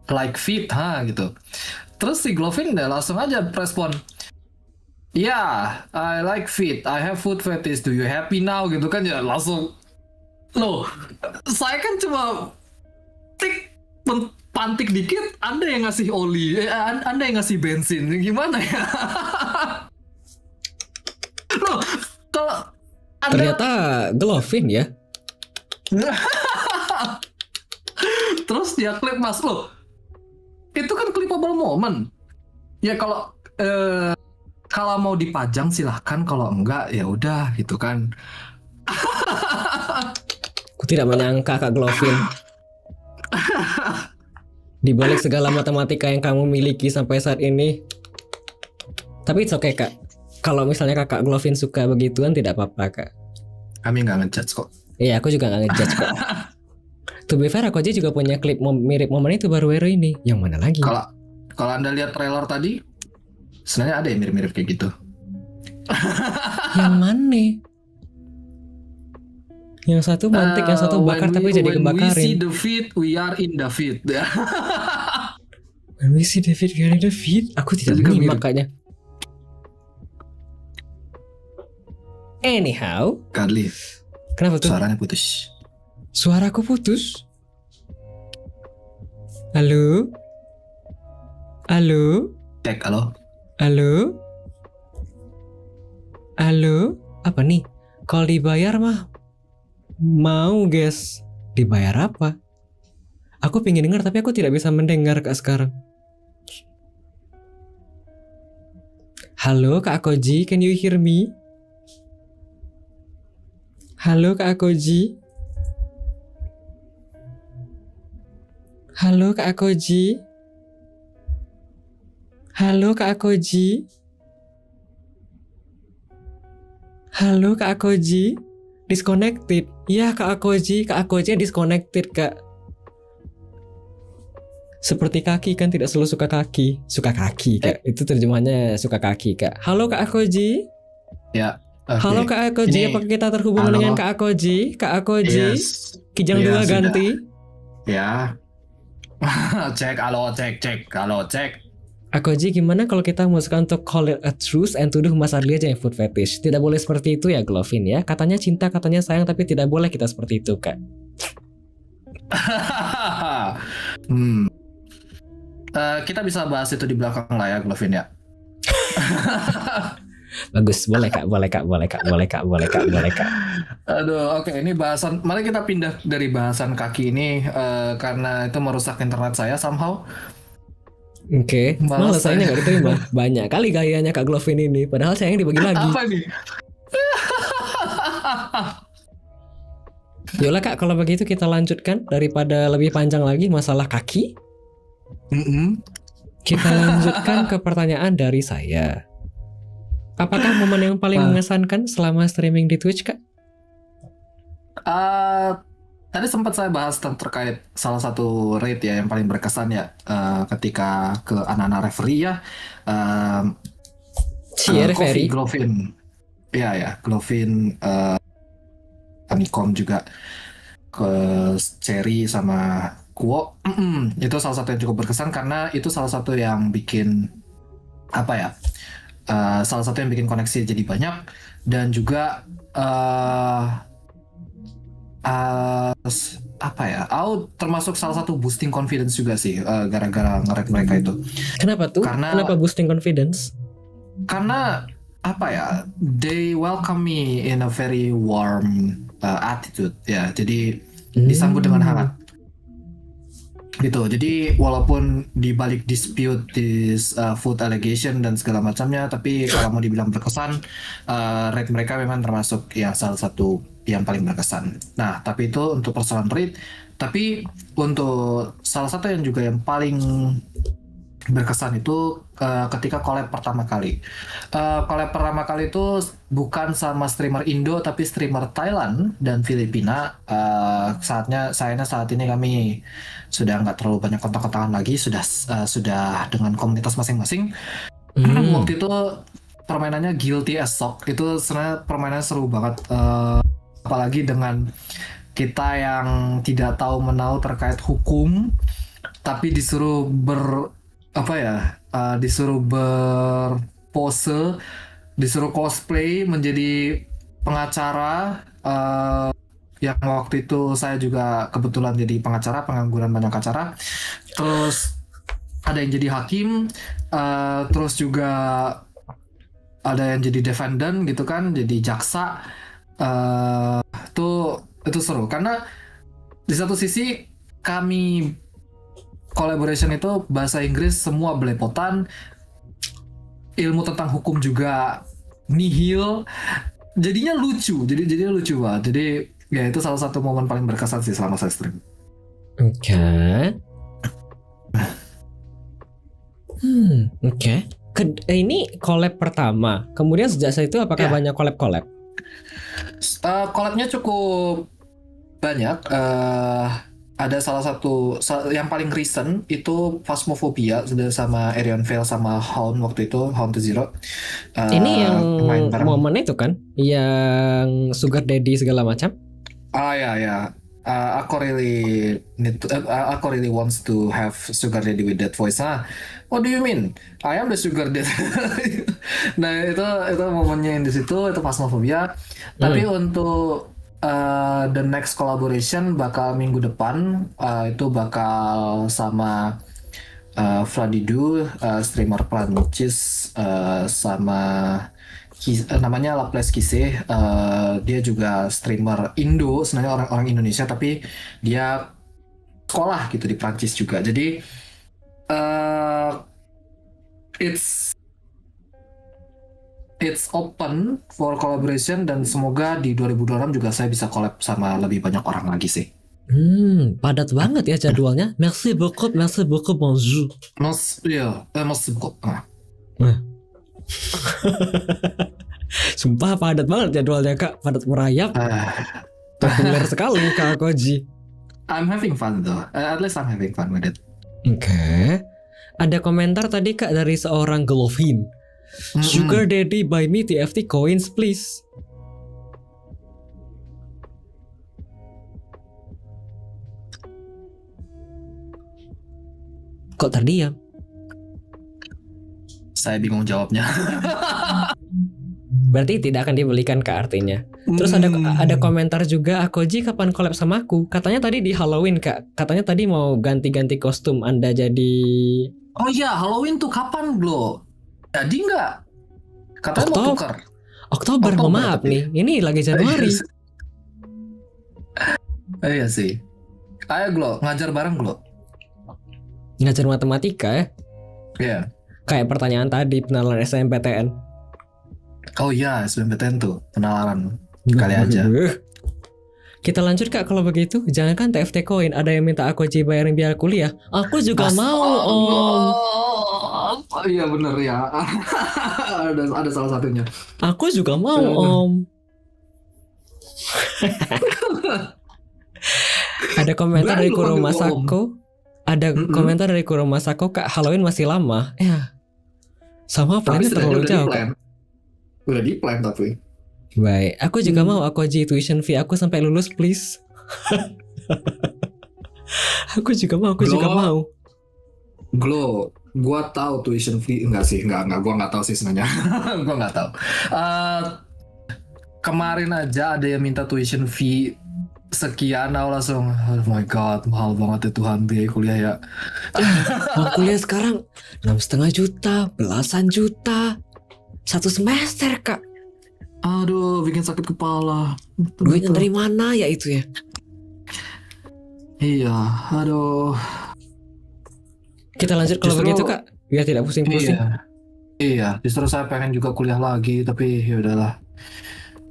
like feed gitu. Terus si Glovin langsung aja respon, Yeah, I like feet. I have food fetish. Do you happy now? Gitu kan ya langsung. Loh, saya kan cuma pantik dikit. Anda yang ngasih oli, Anda yang ngasih bensin. Gimana ya? Loh, kalau Anda Ternyata Glovin ya. terus dia klip mas loh. Itu kan clippable moment. Ya kalau mau dipajang silahkan, kalau enggak ya udah gitu kan. Aku tidak menyangka Kak Glovin. Di balik segala matematika yang kamu miliki sampai saat ini. Tapi it's okay Kak. Kalau misalnya Kakak Glovin suka begituan tidak apa-apa Kak. Kami nggak ngejudge kok. Iya aku juga gak ngejudge kok. To be fair aku aja juga punya klip mirip momen itu baru-baru ini. Yang mana lagi? Kalau Anda lihat trailer tadi, sebenarnya ada yang mirip-mirip kayak gitu. Yang mana? Yang satu mantik, yang satu bakar tapi jadi When we see kebakarin. the feet, we are in the feet. When we see David Gary David, aku tidak Itu juga menyimak mirip. kayaknya. Anyhow, Kadli, kenapa tuh? suaranya putus. Suaraku putus. Halo? Halo? Cek, halo. Halo? Halo? Apa nih? Kalau dibayar mah mau guys. Dibayar apa? Aku pengen dengar tapi aku tidak bisa mendengar Kak sekarang. Halo Kak Koji, can you hear me? Halo Kak Koji. Halo Kak Koji. Halo Kak Koji. Halo Kak Koji. Disconnected. Ya Kak Koji disconnected Kak. Seperti kaki kan tidak selalu suka kaki. Suka kaki Kak. Itu terjemahannya suka kaki Kak. Halo Kak Koji. Ya. oke. Halo Kak Koji, Ini- apakah kita terhubung Halo. dengan Kak Koji? Kak Koji, Yes. Kijang Iya, 2 sudah. ganti. Ya. Cek, halo, cek, halo, cek. Kak Koji, gimana kalau kita memutuskan untuk call it a truce and tuduh Mas Adli aja yang food fetish? Tidak boleh seperti itu ya Glovin ya. Katanya cinta, katanya sayang, tapi tidak boleh kita seperti itu Kak. Kita bisa bahas itu di belakang lah ya, Glovin ya. Bagus, boleh Kak, boleh Kak, boleh Kak, boleh Kak, boleh Kak, boleh Kak. Aduh, oke, ini bahasan. Mari kita pindah dari bahasan kaki ini karena itu merusak internet saya somehow. Oke, Malas malah sayangnya nggak diterima. Banyak kali gayanya Kak Glovin ini, padahal sayang dibagi lagi. Apa nih? Yolah Kak, kalau begitu kita lanjutkan daripada lebih panjang lagi masalah kaki. Kita lanjutkan ke pertanyaan dari saya. Apakah momen yang paling mengesankan selama streaming di Twitch, Kak? Tadi sempat saya bahas terkait salah satu raid ya yang paling berkesan ya ketika ke anak-anak referee ya. Referee. Glovin. Ya, Glovin, Nikom juga ke Cherry sama Kuo. Itu salah satu yang cukup berkesan karena itu salah satu yang bikin apa ya? Salah satu yang bikin koneksi jadi banyak dan juga apa ya? Termasuk salah satu boosting confidence juga sih gara-gara nge-raid mereka itu. Kenapa tuh? Karena- Kenapa boosting confidence? Karena apa ya? They welcome me in a very warm attitude ya. Jadi disambut dengan hangat. Gitu. Jadi walaupun di balik dispute this food allegation dan segala macamnya, tapi kalau mau dibilang berkesan, raid mereka memang termasuk ya salah satu yang paling berkesan. Nah, tapi itu untuk persoalan raid. Tapi untuk salah satu yang juga yang paling berkesan itu ketika collab pertama kali. Collab pertama kali itu bukan sama streamer Indo tapi streamer Thailand dan Filipina. Sayangnya saat ini kami sudah nggak terlalu banyak kontak-kontakan lagi, sudah dengan komunitas masing-masing. Waktu itu permainannya Guilty as Sock, itu sebenarnya permainannya seru banget, apalagi dengan kita yang tidak tahu menahu terkait hukum tapi disuruh disuruh berpose disuruh cosplay menjadi pengacara. Yang waktu itu saya juga kebetulan jadi pengacara, pengangguran banyak acara. Terus ada yang jadi hakim, terus juga ada yang jadi defendant gitu kan, jadi jaksa. Itu seru karena di satu sisi kami collaboration itu bahasa Inggris semua belepotan, ilmu tentang hukum juga nihil, jadinya lucu banget. Jadi ya itu salah satu momen paling berkesan sih selama saya stream. Oke. Oke. Ini collab pertama. Kemudian sejak saat itu apakah Ya. banyak collab? Collabnya cukup banyak. Ada salah satu yang paling recent itu Phasmophobia sudah sama Arion Vale sama Hound waktu itu, Hound to Zero. Ini yang main bareng. momen itu kan, yang sugar daddy segala macam. Ya. Aku really wants to have sugar daddy with that voice. What do you mean? I am the sugar daddy. Nah itu momennya yang di situ, itu Phasmophobia. Tapi untuk the next collaboration bakal minggu depan, itu bakal sama Vladidu, streamer Prancis, sama namanya Laplace Kise. Dia juga streamer Indo, sebenarnya orang Indonesia tapi dia sekolah gitu di Prancis juga. Jadi it's open for collaboration dan semoga di 2026 juga saya bisa collab sama lebih banyak orang lagi sih. Padat banget ya jadwalnya. Merci beaucoup, bonjour. Merci beaucoup. Sumpah padat banget jadwalnya Kak, padat merayap. Populer sekali Kak Koji. I'm having fun though. At least I'm having fun with it. Oke. Ada komentar tadi Kak dari seorang Glovin. Sugar daddy buy me TFT coins please. Kok terdiam? Saya bingung jawabnya. Berarti tidak akan dibelikan Kak artinya. Terus ada komentar juga, Akoji kapan collab sama aku? Katanya tadi di Halloween Kak. Katanya tadi mau ganti-ganti kostum Anda jadi... Oh iya, Halloween tuh kapan, Glo? Jadi nggak? Katanya mau tukar. Oktober, maaf tapi. nih. Ini lagi Januari. Iya sih. Ayo Glo, ngajar bareng Glo. Ngajar matematika ya? Iya. Kayak pertanyaan tadi, penalaran SNMPTN. Oh iya, SBMPTN tuh, penalaran. Kali aja. Kita lanjut Kak kalau begitu. Jangan kan TFT Coin, ada yang minta Akoji bayarin biaya kuliah. Aku juga mau Om. Oh, iya bener ya. ada salah satunya. Aku juga mau Om. Ada komentar dari Kuro Masako. Ada komentar dari Kuro Masako, Kak, Halloween masih lama. Ya. Sama plannya terlalu jauh. Udah di plan tapi. Baik, aku juga mau Akoji tuition fee aku sampai lulus please. Aku juga mau. Glo, gua tahu tuition fee enggak, gua nggak tahu sih sebenarnya. Gua nggak tahu. Kemarin aja ada yang minta tuition fee sekian, aku langsung oh my god, mahal banget ya Tuhan biaya kuliah ya. Mau kuliah sekarang 6,5 juta, belasan juta, 1 semester Kak. Aduh, bikin sakit kepala. Duitnya dari mana ya itu ya? Iya, aduh. Kita lanjut kalau begitu Kak, biar tidak pusing-pusing. Iya, justru saya pengen juga kuliah lagi, tapi ya udahlah.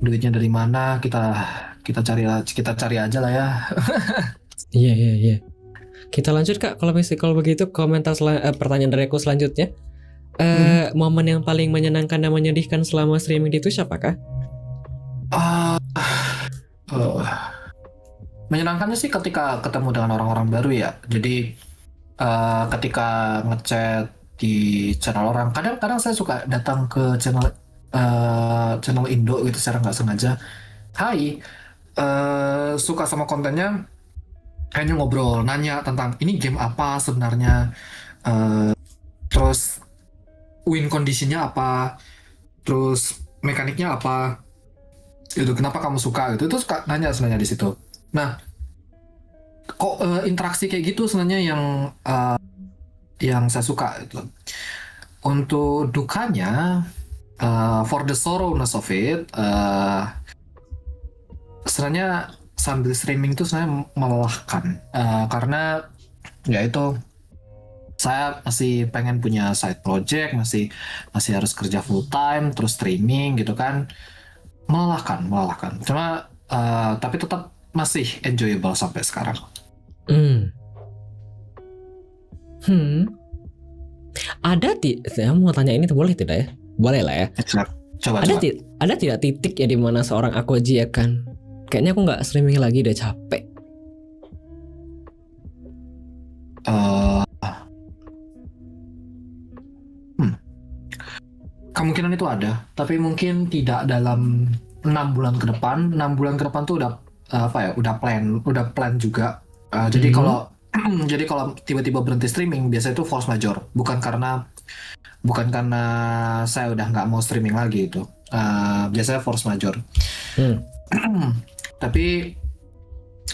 Duitnya dari mana kita cari aja lah ya. Iya. Kita lanjut Kak, kalau begitu komentar pertanyaan dari aku selanjutnya. Momen yang paling menyenangkan dan menyedihkan selama streaming di Twitch apakah? Menyenangkannya sih ketika ketemu dengan orang-orang baru ya. Jadi ketika ngechat di channel orang, kadang saya suka datang ke channel Indo gitu secara nggak sengaja. Hai, suka sama kontennya, kayaknya ngobrol, nanya tentang ini game apa sebenarnya, terus win kondisinya apa, terus mekaniknya apa, itu kenapa kamu suka gitu, itu suka nanya sebenarnya di situ. Nah, kok interaksi kayak gitu sebenarnya yang saya suka itu. Untuk dukanya, for the sorrowness of it, sebenarnya sambil streaming itu sebenarnya melelahkan. Karena ya itu, saya masih pengen punya side project, masih harus kerja full time, terus streaming gitu kan, melelahkan. Cuma tapi tetap masih enjoyable sampai sekarang. Saya mau tanya ini boleh tidak ya? Boleh lah ya. Coba. Ada tidak titik ya di mana seorang Akoji akan kayaknya aku nggak streaming lagi, udah capek. Kemungkinan itu ada, tapi mungkin tidak dalam 6 bulan ke depan. 6 bulan ke depan tuh udah plan juga. Jadi kalau tiba-tiba berhenti streaming, biasanya itu force major, bukan karena saya udah nggak mau streaming lagi itu. Biasanya force major. Tapi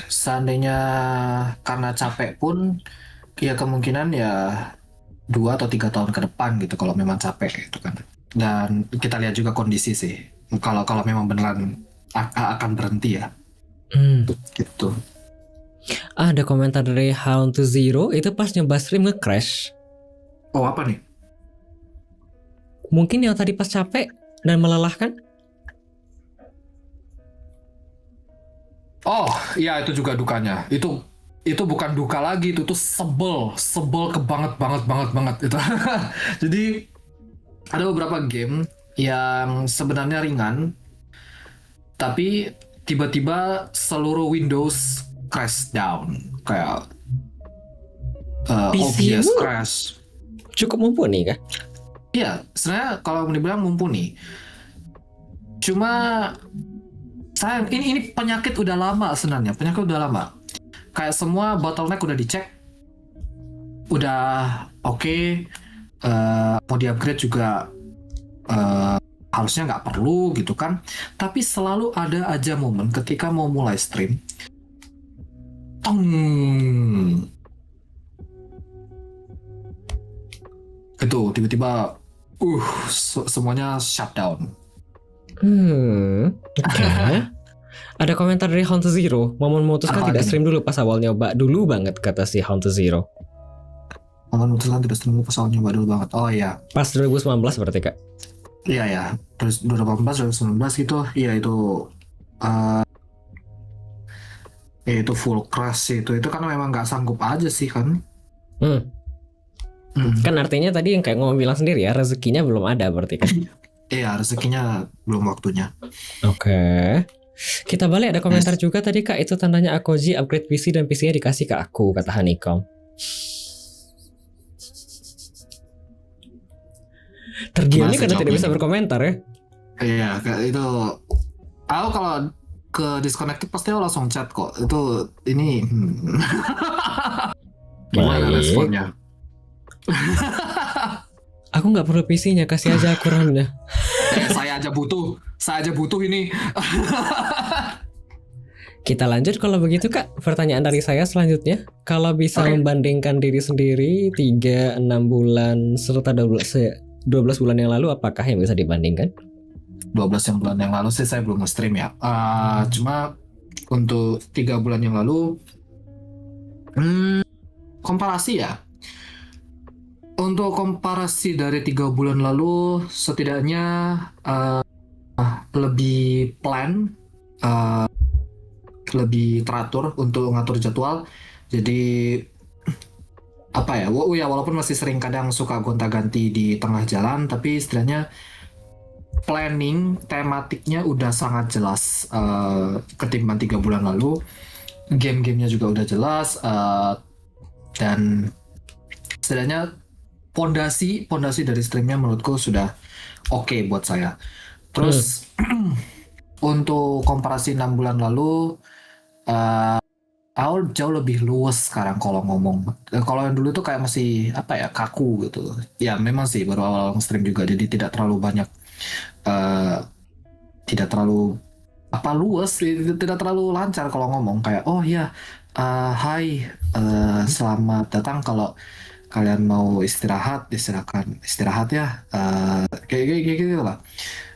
seandainya karena capek pun, ya kemungkinan ya 2 atau 3 tahun ke depan gitu kalau memang capek gitu kan. Dan kita lihat juga kondisi sih, kalau memang beneran akan berhenti ya. Gitu. Ada komentar dari How to Zero, itu pas nyoba stream nge-crash. Oh, apa nih? Mungkin yang tadi pas capek dan melelahkan. Oh iya, itu juga dukanya. Itu bukan duka lagi, itu tuh sebel ke banget itu. Jadi ada beberapa game yang sebenarnya ringan, tapi tiba-tiba seluruh Windows crash down, kayak OBS crash. Cukup mumpuni kah? Iya, sebenarnya kalau dibilang mumpuni. Cuma sayang, ini penyakit udah lama sebenarnya, Kayak semua bottleneck udah dicek, udah oke. Mau di-upgrade juga harusnya nggak perlu gitu kan. Tapi selalu ada aja momen ketika mau mulai stream, tong, itu tiba-tiba semuanya shutdown. Okay. Ada komentar dari How to Zero, mau memutuskan tidak stream dulu pas awal nyoba dulu banget, kata si How to Zero. Memutuskan tidak stream pas awal nyoba dulu banget. Oh iya. Pas 2019 berarti kak? Iya ya. Terus 2018, 2019 gitu. Iya itu. Itu full crash itu karena memang nggak sanggup aja sih kan. Kan artinya tadi yang kayak ngomong bilang sendiri ya, rezekinya belum ada berarti kan. Iya, rezekinya belum waktunya. Oke. Kita balik, ada komentar juga tadi kak, itu tandanya Akoji upgrade PC dan PC-nya dikasih ke aku, kata Honeycomb. Terdiam karena tidak bisa berkomentar ya. Iya, itu aku kalau ke disconnected pasti aku langsung chat kok. Itu ini gimana responnya? Aku nggak perlu PC-nya, kasih aja aku RAM-nya. Saya aja butuh ini. Kita lanjut kalau begitu kak. Pertanyaan dari saya selanjutnya, kalau bisa membandingkan diri sendiri 3, 6 bulan serta 12 bulan yang lalu, apakah yang bisa dibandingkan? 12 bulan yang lalu sih saya belum nge-stream ya. Cuma untuk 3 bulan yang lalu, komparasi ya. Untuk komparasi dari 3 bulan lalu, setidaknya lebih plan, lebih teratur untuk ngatur jadwal. Jadi apa ya? Walaupun masih sering kadang suka gonta-ganti di tengah jalan, tapi setidaknya planning tematiknya udah sangat jelas ketimbang 3 bulan lalu. Game-gamenya juga udah jelas, dan setidaknya pondasi dari streamnya menurutku sudah oke buat saya. Terus untuk komparasi 6 bulan lalu, Aku jauh lebih luas sekarang kalau ngomong. Kalau yang dulu tuh kayak masih apa ya, kaku gitu. Ya memang sih baru awal stream juga, jadi tidak terlalu banyak, eh tidak terlalu apa luas sih, tidak terlalu lancar kalau ngomong kayak oh ya, hai, selamat datang, kalau kalian mau istirahat silakan istirahat ya, kayak gitu lah.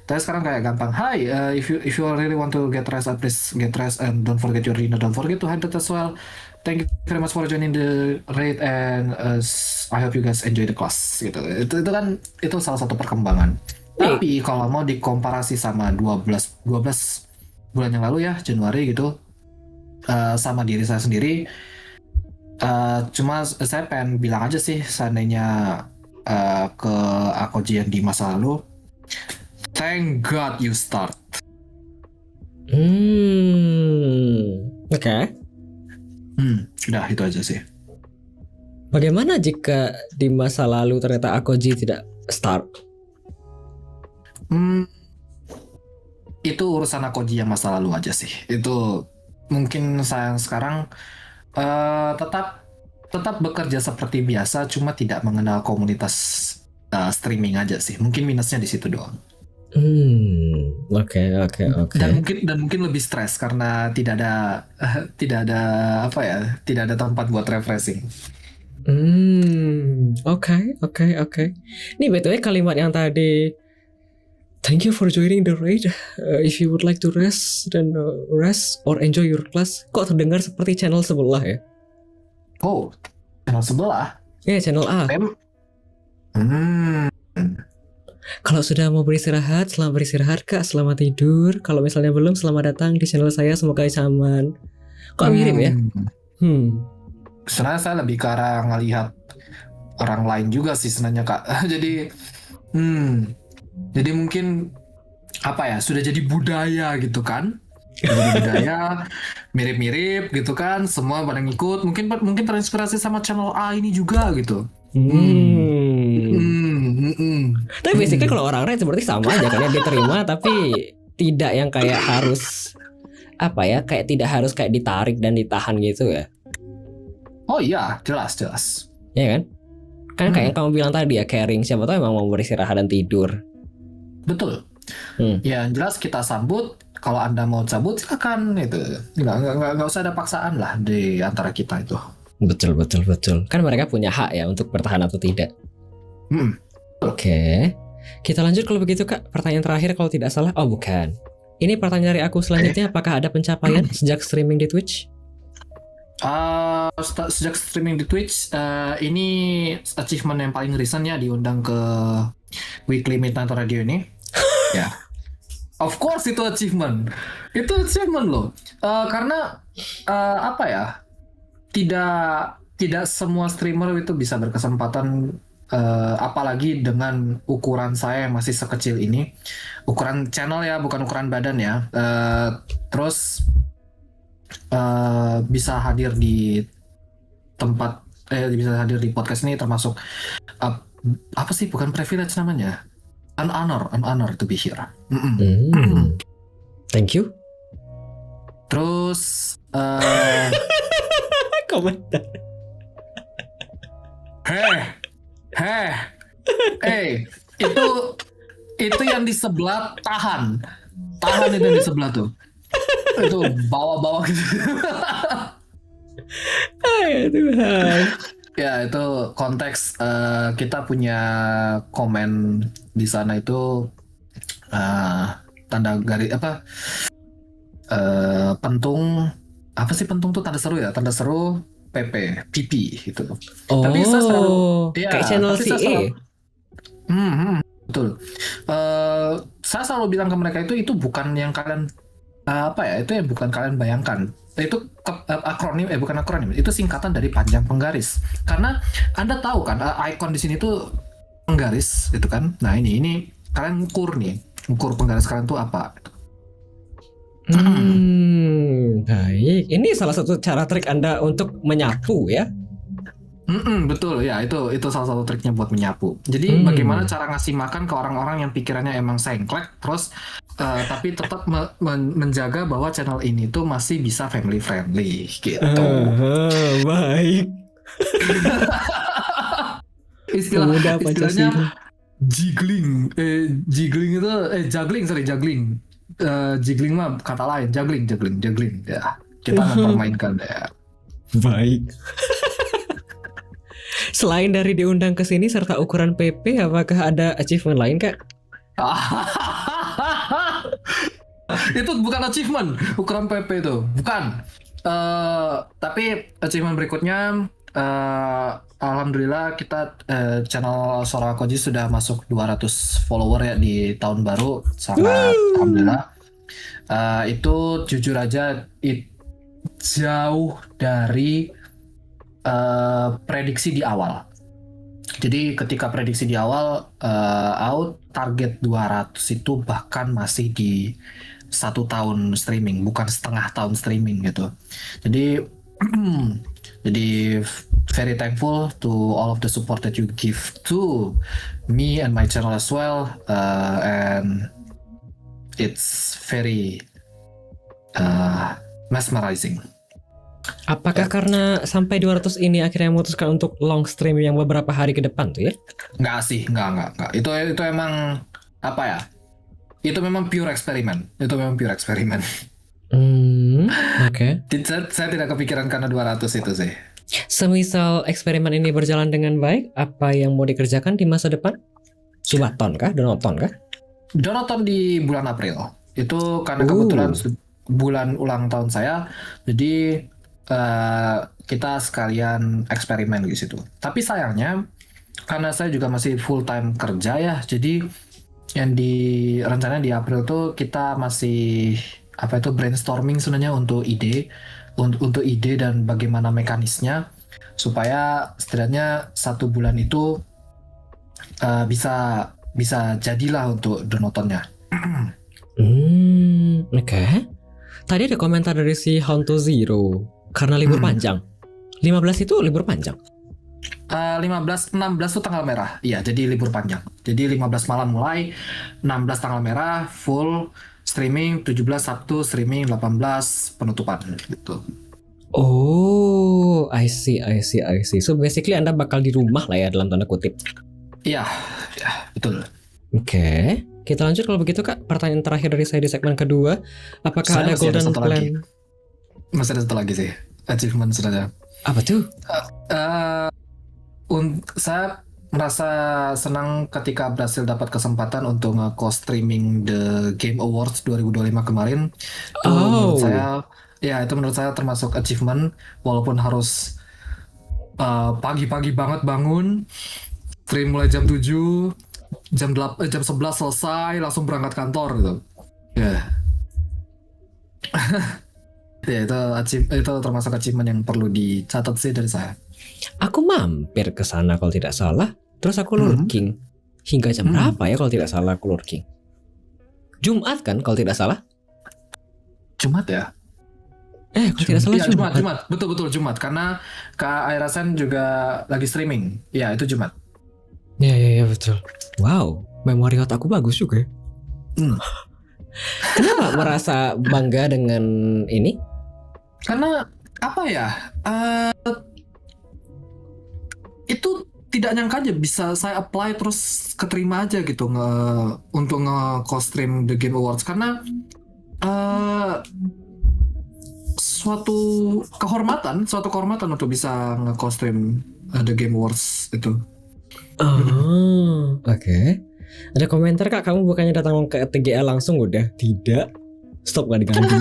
Tapi sekarang kayak gampang. Hi, if you really want to get rest, please get rest and don't forget your dinner. Don't forget to hydrate as well. Thank you very much for joining the raid and I hope you guys enjoy the class. Gitu. Itu kan itu salah satu perkembangan. Tapi kalau mau dikomparasi sama 12 bulan yang lalu ya, Januari gitu, sama diri saya sendiri, cuma saya pengen bilang aja sih, seandainya ke Akoji yang di masa lalu, thank God you start. Oke. Udah itu aja sih. Bagaimana jika di masa lalu ternyata Akoji tidak start? Itu urusan Akoji yang masa lalu aja sih. Itu mungkin saya sekarang tetap bekerja seperti biasa, cuma tidak mengenal komunitas streaming aja sih. Mungkin minusnya di situ doang. Oke. Dan mungkin lebih stres karena tidak ada apa ya, tidak ada tempat buat refreshing. Oke. Ini betulnya kalimat yang tadi, thank you for joining the raid. If you would like to rest, then rest or enjoy your class. Kok terdengar seperti channel sebelah ya? Oh, channel sebelah? Ya, channel A. Kalau sudah mau beristirahat, selamat beristirahat Kak, selamat tidur. Kalau misalnya belum, selamat datang di channel saya, semoga aman. Kok mirip ya? Sebenarnya saya lebih ke arah ngelihat orang lain juga sih sebenarnya Kak. Jadi mungkin apa ya, sudah jadi budaya gitu kan? Jadi budaya mirip-mirip gitu kan, semua pada ngikut. Mungkin terinspirasi sama channel A ini juga gitu. Tapi basically kalau orang lain seperti sama aja kan ya, diterima tapi tidak yang kayak harus apa ya, kayak tidak harus kayak ditarik dan ditahan gitu ya. Oh iya, jelas. Ya kan? Kan kayak yang kamu bilang tadi ya, caring, siapa tahu emang mau beristirahat dan tidur. Betul. Ya yang jelas kita sambut. Kalau Anda mau cabut silakan, itu nggak usah ada paksaan lah di antara kita itu. Betul. Kan mereka punya hak ya untuk bertahan atau tidak. Oke. Kita lanjut kalau begitu Kak. Pertanyaan terakhir kalau tidak salah. Oh bukan. Ini pertanyaan dari aku selanjutnya. Apakah ada pencapaian sejak streaming di Twitch? Sejak streaming di Twitch, ini achievement yang paling recent ya, diundang ke Weekly Midnight Radio ini. Ya. Of course itu achievement. Itu achievement loh. Karena apa ya? Tidak semua streamer itu bisa berkesempatan, apalagi dengan ukuran saya yang masih sekecil ini, ukuran channel ya, bukan ukuran badan ya, terus bisa hadir di tempat, bisa hadir di podcast ini, termasuk apa sih, bukan privilege namanya, an honor to be here. Thank you. Terus komentar. Hey, itu yang di sebelah tahan itu yang di sebelah tuh. Itu bawa gitu. Ay, Tuhan. Ya itu konteks, kita punya komen di sana itu, tanda garis apa, pentung apa sih, pentung tuh tanda seru ya, tanda seru PP gitu. Tapi saya selalu kayak channel CE. Betul. Saya selalu bilang ke mereka itu bukan yang kalian apa ya, itu yang bukan kalian bayangkan. Itu akronim, bukan akronim, itu singkatan dari panjang penggaris. Karena Anda tahu kan, icon di sini tuh penggaris itu kan. Nah ini kalian ukur penggaris kalian tuh apa. Baik. Ini salah satu cara trik Anda untuk menyapu ya. Betul ya, itu salah satu triknya buat menyapu. Jadi bagaimana cara ngasih makan ke orang-orang yang pikirannya emang sengklek, terus tapi tetap menjaga bahwa channel ini tuh masih bisa family friendly gitu. Baik. Istilahnya jiggling, juggling. Jiggling mah kata lain, juggling ya. Kita mempermainkan ya. Baik. Selain dari diundang ke sini serta ukuran PP, apakah ada achievement lain, Kak? Itu bukan achievement, ukuran PP itu, bukan. Tapi achievement berikutnya, alhamdulillah kita channel Sora Koji sudah masuk 200 follower ya di tahun baru, sangat alhamdulillah. Itu jujur aja jauh dari prediksi di awal. Jadi ketika prediksi di awal out target 200 itu bahkan masih di 1 tahun streaming, bukan setengah tahun streaming gitu. Jadi very thankful to all of the support that you give to me and my channel as well, and it's very mesmerizing. Apakah karena sampai 200 ini akhirnya memutuskan untuk long stream yang beberapa hari ke depan tuh ya? Enggak sih, enggak. Itu emang apa ya? Itu memang pure eksperimen. Oke. Saya tidak kepikiran karena 200 itu sih. Semisal eksperimen ini berjalan dengan baik, apa yang mau dikerjakan di masa depan? Subaton kah? Donaton kah? Donaton di bulan April. Itu karena kebetulan bulan ulang tahun saya, jadi kita sekalian eksperimen di situ. Tapi sayangnya karena saya juga masih full time kerja ya, jadi yang rencananya di April tuh kita masih brainstorming sebenarnya untuk ide dan bagaimana mekanisnya supaya setidaknya 1 bulan itu bisa jadilah untuk donatonnya. Oke. Tadi ada komentar dari si How to Zero karena libur panjang. 15 itu libur panjang. 16 itu tanggal merah. Iya, jadi libur panjang. Jadi 15 malam mulai, 16 tanggal merah full streaming, 17 Sabtu streaming, 18 penutupan gitu. Oh, I see. So basically Anda bakal di rumah lah ya dalam tanda kutip. Iya, betul. Oke. Kita lanjut kalau begitu, Kak. Pertanyaan terakhir dari saya di segmen kedua, apakah ada golden plan? Masih ada satu lagi sih, achievement sebenarnya. Apa tuh? Saya merasa senang ketika berhasil dapat kesempatan untuk nge-co-streaming The Game Awards 2025 kemarin. Itu menurut saya termasuk achievement, walaupun harus pagi-pagi banget bangun, stream mulai jam 7, jam 11 selesai, langsung berangkat kantor gitu. Ya, itu termasuk achievement yang perlu dicatat sih dari saya. Aku mampir ke sana kalau tidak salah, terus aku lurking. Hingga jam berapa ya kalau tidak salah aku lurking? Jumat kan kalau tidak salah? Jumat ya? Kalau tidak salah Jumat. Betul Jumat, karena Kak Airasan juga lagi streaming. Ya, itu Jumat. Ya betul. Wow, memori otak aku bagus juga. Kenapa merasa bangga dengan ini? Karena apa ya? Itu tidak nyangka aja bisa saya apply terus keterima aja gitu untuk nge-co-stream The Game Awards, karena suatu kehormatan untuk bisa nge-co-stream The Game Awards itu. Oke. Ada komentar, Kak, kamu bukannya datang ke TGA langsung udah? Tidak. Stop, gak diganti.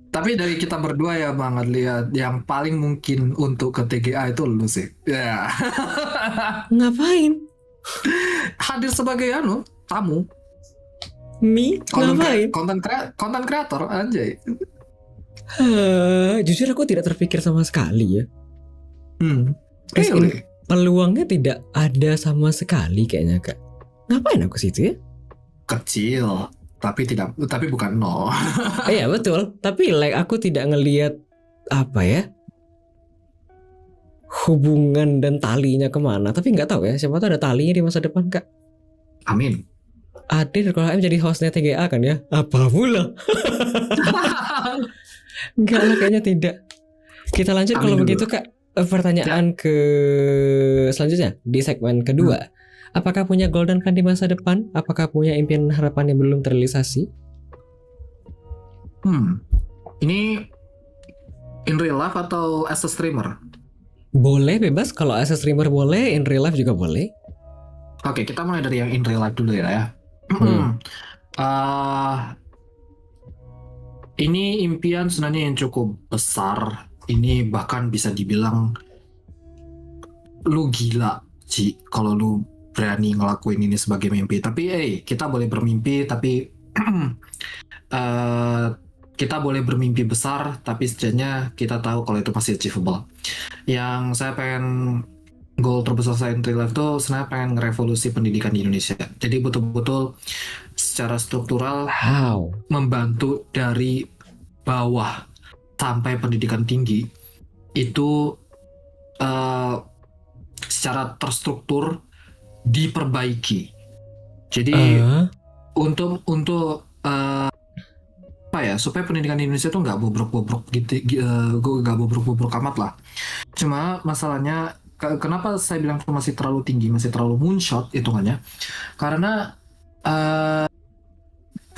Tapi dari kita berdua ya Bang Adli, yang paling mungkin untuk ke TGA itu lu sih. Ya. Ngapain? Hadir sebagai tamu. Ngapain? Konten kreator anjay. Jujur aku tidak terpikir sama sekali ya. Really? Peluangnya tidak ada sama sekali kayaknya, Kak. Ngapain aku situ ya? Kecil, tapi bukan nol. Iya betul, tapi aku tidak ngelihat apa ya, hubungan dan talinya kemana. Tapi nggak tahu ya, siapa tahu ada talinya di masa depan Kak. Amin. Adit kalau jadi hostnya TGA kan ya? Apa pula? Enggak lah, kayaknya tidak. Kita lanjut Amin kalau dulu. begitu Kak. Pertanyaan ke selanjutnya di segmen kedua. Apakah punya golden plan di masa depan? Apakah punya impian dan harapan yang belum terrealisasi? Ini in real life atau as a streamer? Boleh bebas, kalau as a streamer boleh, in real life juga boleh. Oke, kita mulai dari yang in real life dulu ya. Ini impian sebenarnya yang cukup besar. Ini bahkan bisa dibilang lu gila Ci kalau lu berani ngelakuin ini sebagai mimpi. Tapi kita boleh bermimpi, tapi kita boleh bermimpi besar, tapi setidaknya kita tahu kalau itu masih achievable. Yang saya pengen goal terbesar saya in real life tuh sebenarnya pengen ngerevolusi pendidikan di Indonesia. Jadi betul-betul secara struktural membantu dari bawah sampai pendidikan tinggi itu secara terstruktur diperbaiki. Jadi untuk apa ya, supaya pendidikan di Indonesia tuh nggak bobrok-bobrok gitu, nggak bobrok-bobrok amat lah. Cuma masalahnya kenapa saya bilang itu masih terlalu tinggi, masih terlalu moonshot hitungannya, karena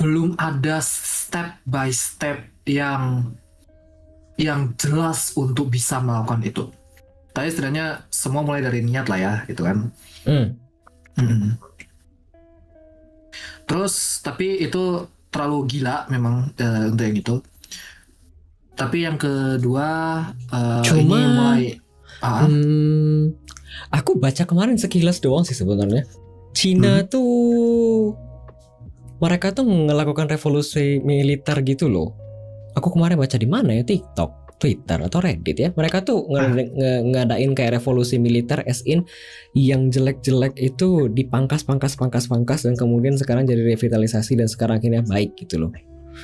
belum ada step by step yang jelas untuk bisa melakukan itu. Tapi setidaknya semua mulai dari niat lah ya, gitu kan. Terus tapi itu terlalu gila memang untuk yang itu. Tapi yang kedua ini mulai aku baca kemarin sekilas doang sih sebenarnya. Cina tuh mereka tuh melakukan revolusi militer gitu loh. Aku kemarin baca di mana ya, TikTok, Twitter atau Reddit ya. Mereka tuh ngadain kayak revolusi militer as in yang jelek-jelek itu dipangkas dan kemudian sekarang jadi revitalisasi dan sekarang akhirnya baik gitu loh.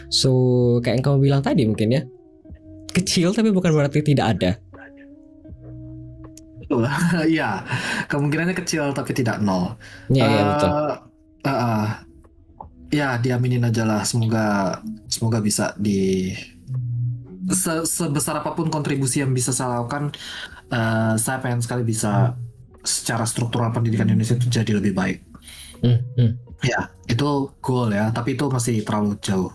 So kayak yang kamu bilang tadi mungkin ya, kecil tapi bukan berarti tidak ada. Iya, kemungkinannya kecil tapi tidak nol. Iya betul. Ya diaminin aja lah, semoga bisa di sebesar apapun kontribusi yang bisa saya lakukan, saya pengen sekali bisa secara struktural pendidikan Indonesia itu jadi lebih baik. Ya itu goal ya, tapi itu masih terlalu jauh.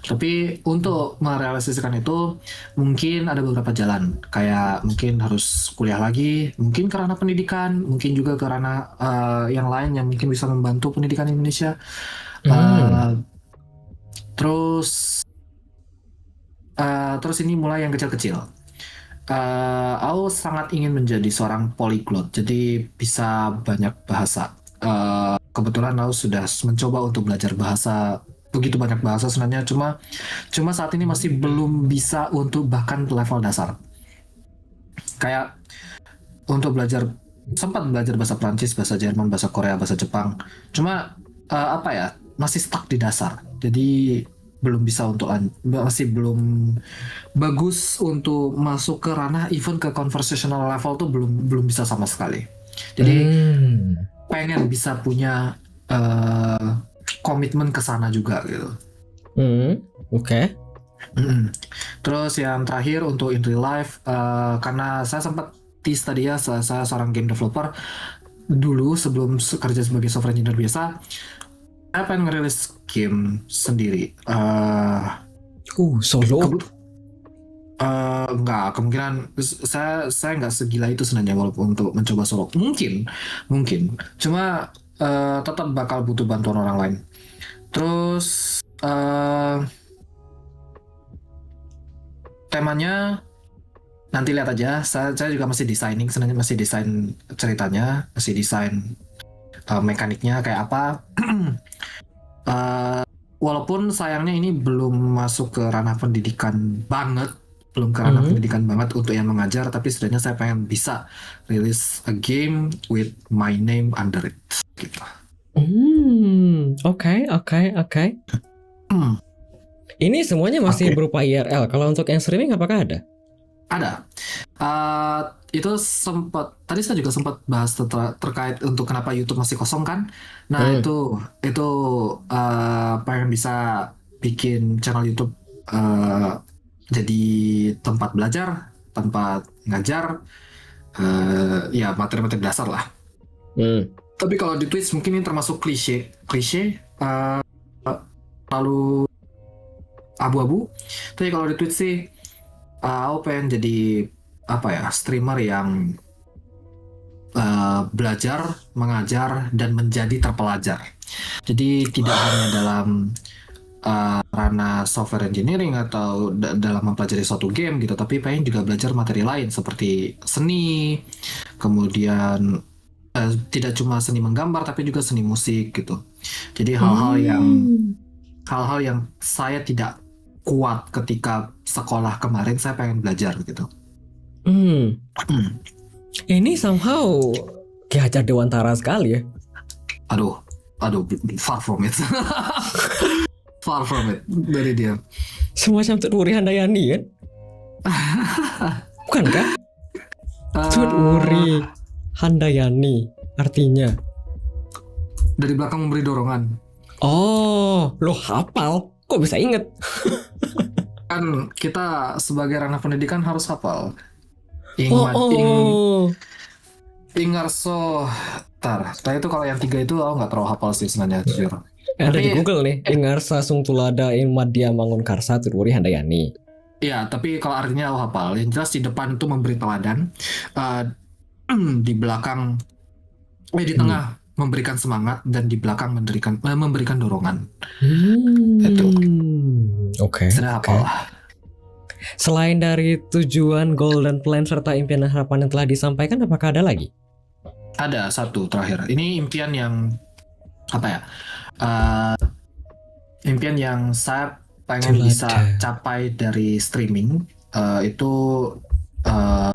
Tapi untuk merealisasikan itu mungkin ada beberapa jalan, kayak mungkin harus kuliah lagi, mungkin karena pendidikan, mungkin juga karena yang lain yang mungkin bisa membantu pendidikan Indonesia. Terus ini mulai yang kecil-kecil. Aku sangat ingin menjadi seorang polyglot, jadi bisa banyak bahasa. Kebetulan aku sudah mencoba untuk belajar bahasa, begitu banyak bahasa sebenarnya, cuma saat ini masih belum bisa untuk bahkan level dasar. Kayak untuk sempat belajar bahasa Prancis, bahasa Jerman, bahasa Korea, bahasa Jepang. Cuma masih stuck di dasar. Jadi masih belum bagus untuk masuk ke ranah, even ke conversational level tuh belum bisa sama sekali. Jadi pengen bisa punya komitmen ke sana juga gitu. Oke. Terus yang terakhir untuk in real life, karena saya sempat tease tadi ya, saya seorang game developer dulu sebelum kerja sebagai software engineer biasa. Saya pengen ngerilis game sendiri. Solo? Enggak, kemungkinan saya nggak segila itu sebenarnya walaupun untuk mencoba solo. Mungkin. Cuma tetap bakal butuh bantuan orang lain. Terus temanya nanti lihat aja. Saya juga masih designing sebenarnya, masih desain ceritanya, masih desain mekaniknya kayak apa. Walaupun sayangnya ini belum masuk ke ranah pendidikan banget, untuk yang mengajar, tapi setidaknya saya pengen bisa rilis a game with my name under it gitu. Oke. Ini semuanya masih berupa IRL. Kalau untuk yang streaming apakah ada? Ada. Eh, itu sempat tadi saya juga sempat bahas terkait untuk kenapa YouTube masih kosong kan. Nah, Hmm. itu pengen bisa bikin channel YouTube eh, jadi tempat belajar, tempat ngajar, ya materi-materi dasar lah. Hmm. Tapi kalau di Twitch mungkin ini termasuk klise, lalu abu-abu. Tapi kalau di Twitch sih, aku pengen jadi apa ya, streamer yang belajar, mengajar, dan menjadi terpelajar. Jadi tidak hanya dalam ranah software engineering atau dalam mempelajari suatu game gitu, tapi pengen juga belajar materi lain seperti seni, kemudian tidak cuma seni menggambar tapi juga seni musik gitu. Jadi hal-hal yang saya tidak kuat ketika sekolah kemarin, saya pengen belajar gitu. Hmm. Ini somehow Ki Hajar Dewantara sekali ya. Aduh, far from it. Far from it dari dia. Semacam Tut Wuri Handayani kan? Bukan kan? Tut Wuri Handayani artinya. Dari belakang memberi dorongan. Oh, lo hafal? Kok bisa inget? Kan kita sebagai ranah pendidikan harus hafal. Ingarso. Nah itu kalau yang 3 itu aku nggak terlalu hafal sih sebenarnya, jujur. Ada di Tapi- Google nih. Ingarsa Sung Tulada In Madya Mangun Karsa Tut Wuri Handayani. Iya, tapi kalau artinya aku hafal. Yang jelas di depan itu memberi teladan, di belakang, di tengah memberikan semangat, dan di belakang memberikan dorongan. Itu. Oke. Sudah hafal. Selain dari tujuan, goal, dan plan serta impian dan harapan yang telah disampaikan, apakah ada lagi? Ada satu terakhir. Ini impian yang apa ya? Impian yang saya pengen Telada. bisa capai dari streaming. Itu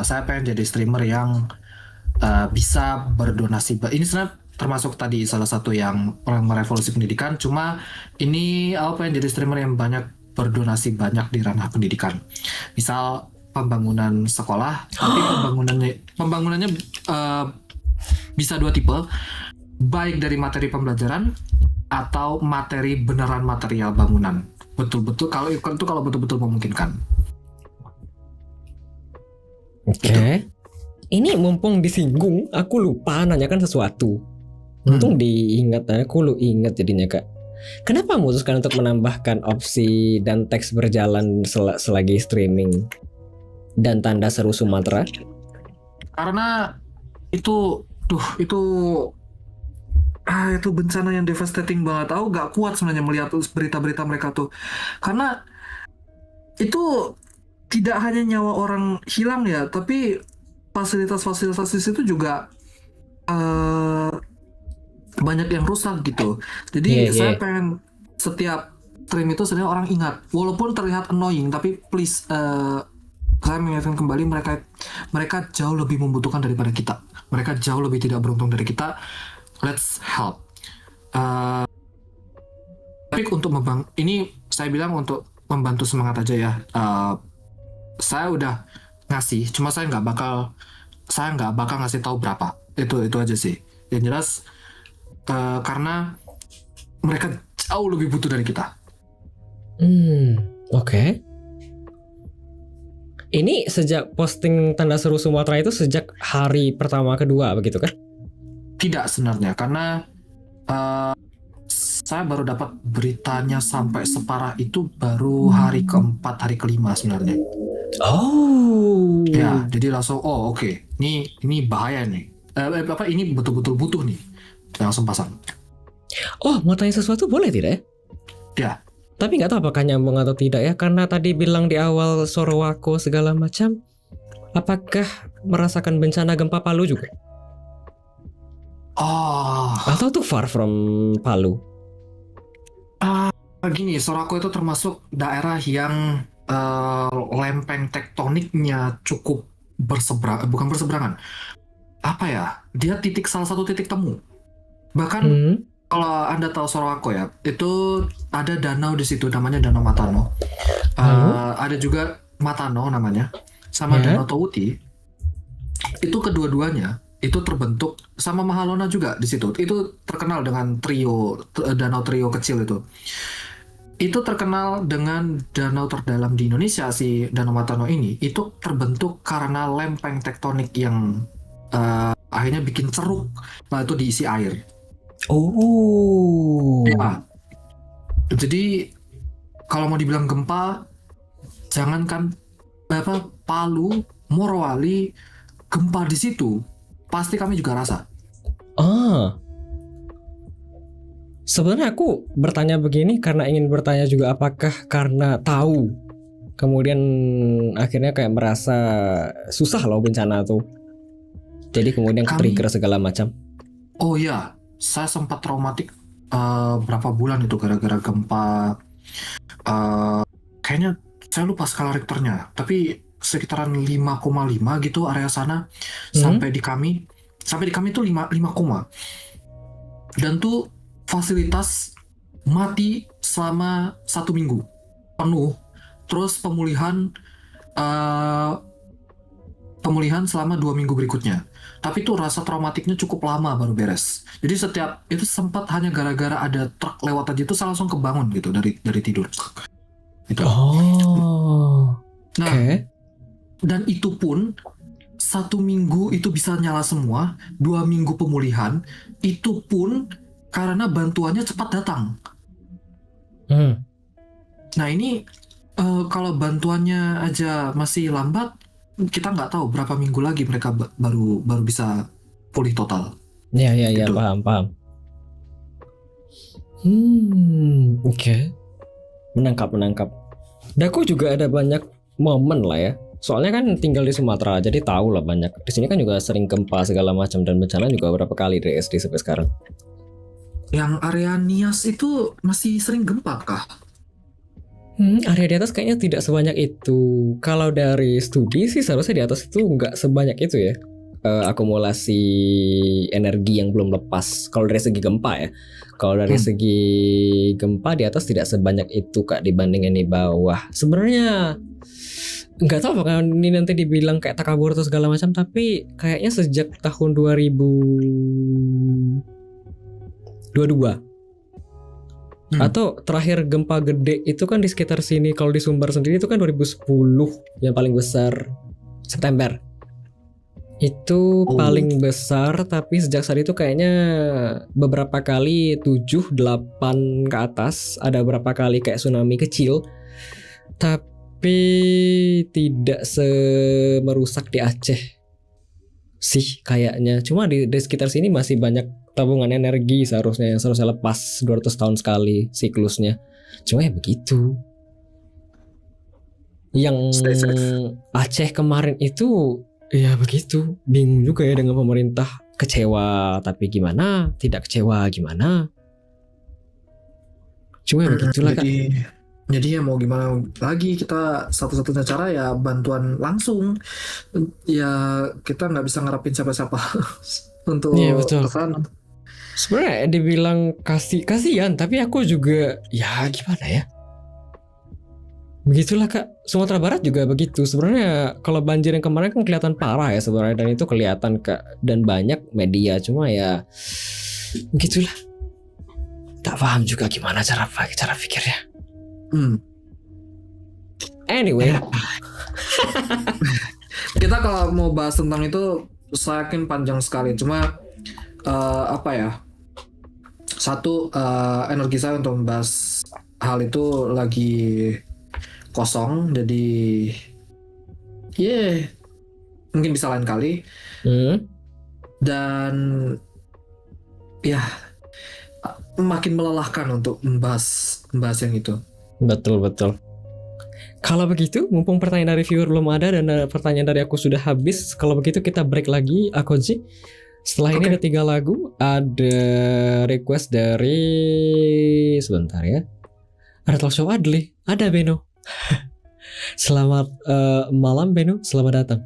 saya pengen jadi streamer yang bisa berdonasi. Ini sebenarnya termasuk tadi salah satu yang merevolusi pendidikan. Cuma ini aku pengen jadi streamer yang banyak berdonasi banyak di ranah pendidikan. Misal pembangunan sekolah, tapi pembangunannya bisa 2 tipe, baik dari materi pembelajaran atau materi beneran material bangunan. Betul-betul kalau betul-betul memungkinkan. Oke. Ini mumpung disinggung, aku lupa nanyakan sesuatu. Untung diingat, aku lu ingat jadinya Kak. Kenapa memutuskan untuk menambahkan opsi dan teks berjalan selagi streaming dan tanda seru Sumatera? Karena itu bencana yang devastating banget. Aku gak kuat sebenarnya melihat berita-berita mereka tuh. Karena itu tidak hanya nyawa orang hilang ya, tapi fasilitas-fasilitas di situ juga banyak yang rusak gitu. Jadi saya pengen setiap stream itu sebenarnya orang ingat, walaupun terlihat annoying, tapi please saya mengingatkan kembali, mereka jauh lebih membutuhkan daripada kita. Mereka jauh lebih tidak beruntung dari kita. Let's help. Tapi untuk ini saya bilang untuk membantu semangat aja ya. Saya udah ngasih, cuma saya nggak bakal ngasih tahu berapa. Itu aja sih. Yang jelas karena mereka jauh lebih butuh dari kita. Oke. Ini sejak posting tanda seru Sumatera itu sejak hari pertama kedua begitu kan? Tidak sebenarnya, karena saya baru dapat beritanya sampai separah itu baru hari keempat, hari kelima sebenarnya. Oh. Ya, jadi langsung oke. Ini bahaya nih. Ini betul-betul butuh nih. Langsung pasang. Oh, mau tanya sesuatu boleh tidak ya? Ya. Tapi nggak tahu apakah nyambung atau tidak ya, karena tadi bilang di awal Sorowako segala macam. Apakah merasakan bencana gempa Palu juga? Atau tuh far from Palu? Gini, Sorowako itu termasuk daerah yang lempeng tektoniknya cukup bukan berseberangan. Apa ya? Dia salah satu titik temu. Bahkan kalau Anda tahu Sorowako ya, itu ada danau di situ namanya Danau Matano. Ada juga Matano namanya. sama Ya. Danau Tauti, itu kedua-duanya itu terbentuk sama Mahalona juga di situ. Itu terkenal dengan danau trio kecil itu. Itu terkenal dengan danau terdalam di Indonesia, si Danau Matano ini. Itu terbentuk karena lempeng tektonik yang akhirnya bikin ceruk. Nah, itu diisi air. Oh. Ya. Jadi kalau mau dibilang gempa, jangankan Palu, Morowali, gempa di situ pasti kami juga rasa. Ah. Sebenarnya aku bertanya begini karena ingin bertanya juga apakah karena tahu kemudian akhirnya kayak merasa susah loh bencana tuh. Jadi kemudian trigger segala macam. Oh iya, saya sempat traumatik berapa bulan itu gara-gara gempa. Kayaknya saya lupa skala Richternya, tapi sekitaran 5,5 gitu area sana. Sampai di kami itu 5, dan tuh fasilitas mati selama 1 minggu penuh, terus pemulihan selama 2 minggu berikutnya. Tapi tuh rasa traumatiknya cukup lama baru beres. Jadi setiap itu sempat hanya gara-gara ada truk lewat aja itu saya langsung kebangun gitu dari tidur. Gitu. Oh. Nah, Oke. dan itu pun 1 minggu itu bisa nyala semua, 2 minggu pemulihan, itu pun karena bantuannya cepat datang. Nah ini kalau bantuannya aja masih lambat, kita nggak tahu berapa minggu lagi mereka baru bisa pulih total. Ya, Gitu. paham. Oke. Menangkap. Dan aku juga ada banyak momen lah ya. Soalnya kan tinggal di Sumatera, jadi tahu lah banyak. Di sini kan juga sering gempa segala macam dan bencana juga berapa kali dari SD sampai sekarang. Yang area Nias itu masih sering gempa kah? Area di atas kayaknya tidak sebanyak itu. Kalau dari studi sih seharusnya di atas itu nggak sebanyak itu ya. Akumulasi energi yang belum lepas. Kalau dari segi gempa ya. Kalau dari segi gempa di atas tidak sebanyak itu Kak dibandingin di bawah. Sebenarnya nggak tahu apakah ini nanti dibilang kayak takabur atau segala macam, tapi kayaknya sejak tahun 2022 atau terakhir gempa gede itu kan di sekitar sini. Kalau di Sumbar sendiri itu kan 2010 yang paling besar, September itu paling besar. Tapi sejak saat itu kayaknya beberapa kali 7-8 ke atas, ada beberapa kali kayak tsunami kecil, tapi tidak semerusak di Aceh sih kayaknya. Cuma di sekitar sini masih banyak tabungan energi seharusnya yang seharusnya lepas 200 tahun sekali siklusnya. Cuma ya begitu. Yang Aceh kemarin itu ya begitu. Bingung juga ya dengan pemerintah. Kecewa tapi gimana, tidak kecewa gimana. Cuma ya begitulah Kak. Jadi ya mau gimana lagi, kita satu-satunya cara ya bantuan langsung. Ya kita nggak bisa ngarepin siapa-siapa untuk kesana. Sebenarnya dibilang kasihan, tapi aku juga ya gimana ya. Begitulah Kak. Sumatera Barat juga begitu. Sebenarnya kalau banjir yang kemarin kan kelihatan parah ya sebenarnya, dan itu kelihatan Kak, dan banyak media. Cuma ya begitulah. Tak paham juga gimana cara pikirnya. Anyway, kita kalau mau bahas tentang itu saya yakin panjang sekali. Cuma energi saya untuk membahas hal itu lagi kosong. Jadi mungkin bisa lain kali. Dan ya makin melelahkan untuk membahas yang itu. Betul. Kalau begitu, mumpung pertanyaan dari viewer belum ada dan pertanyaan dari aku sudah habis, kalau begitu kita break lagi, Akoji. Setelah ini ada 3 lagu, ada request dari sebentar ya. Ada talk show Adli, ada Beno. Selamat malam Beno, selamat datang.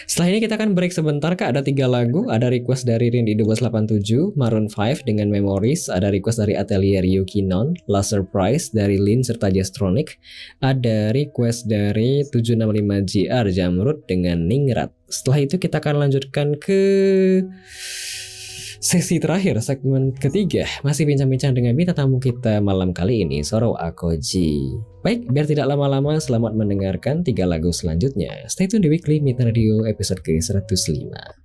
Setelah ini kita akan break sebentar Kak. Ada 3 lagu. Ada request dari Rindy 1287, Maroon 5 dengan Memories. Ada request dari Atelier Yukinon, Last Surprise dari Lin serta Jastronic. Ada request dari 765GR Jamrud dengan Ningrat. Setelah itu kita akan lanjutkan ke sesi terakhir, segmen ketiga. Masih bincang-bincang dengan bintang tamu kita malam kali ini, Soro Akoji. Baik, biar tidak lama-lama, selamat mendengarkan 3 lagu selanjutnya. Stay tune di Weekly Midnight Radio episode ke-105.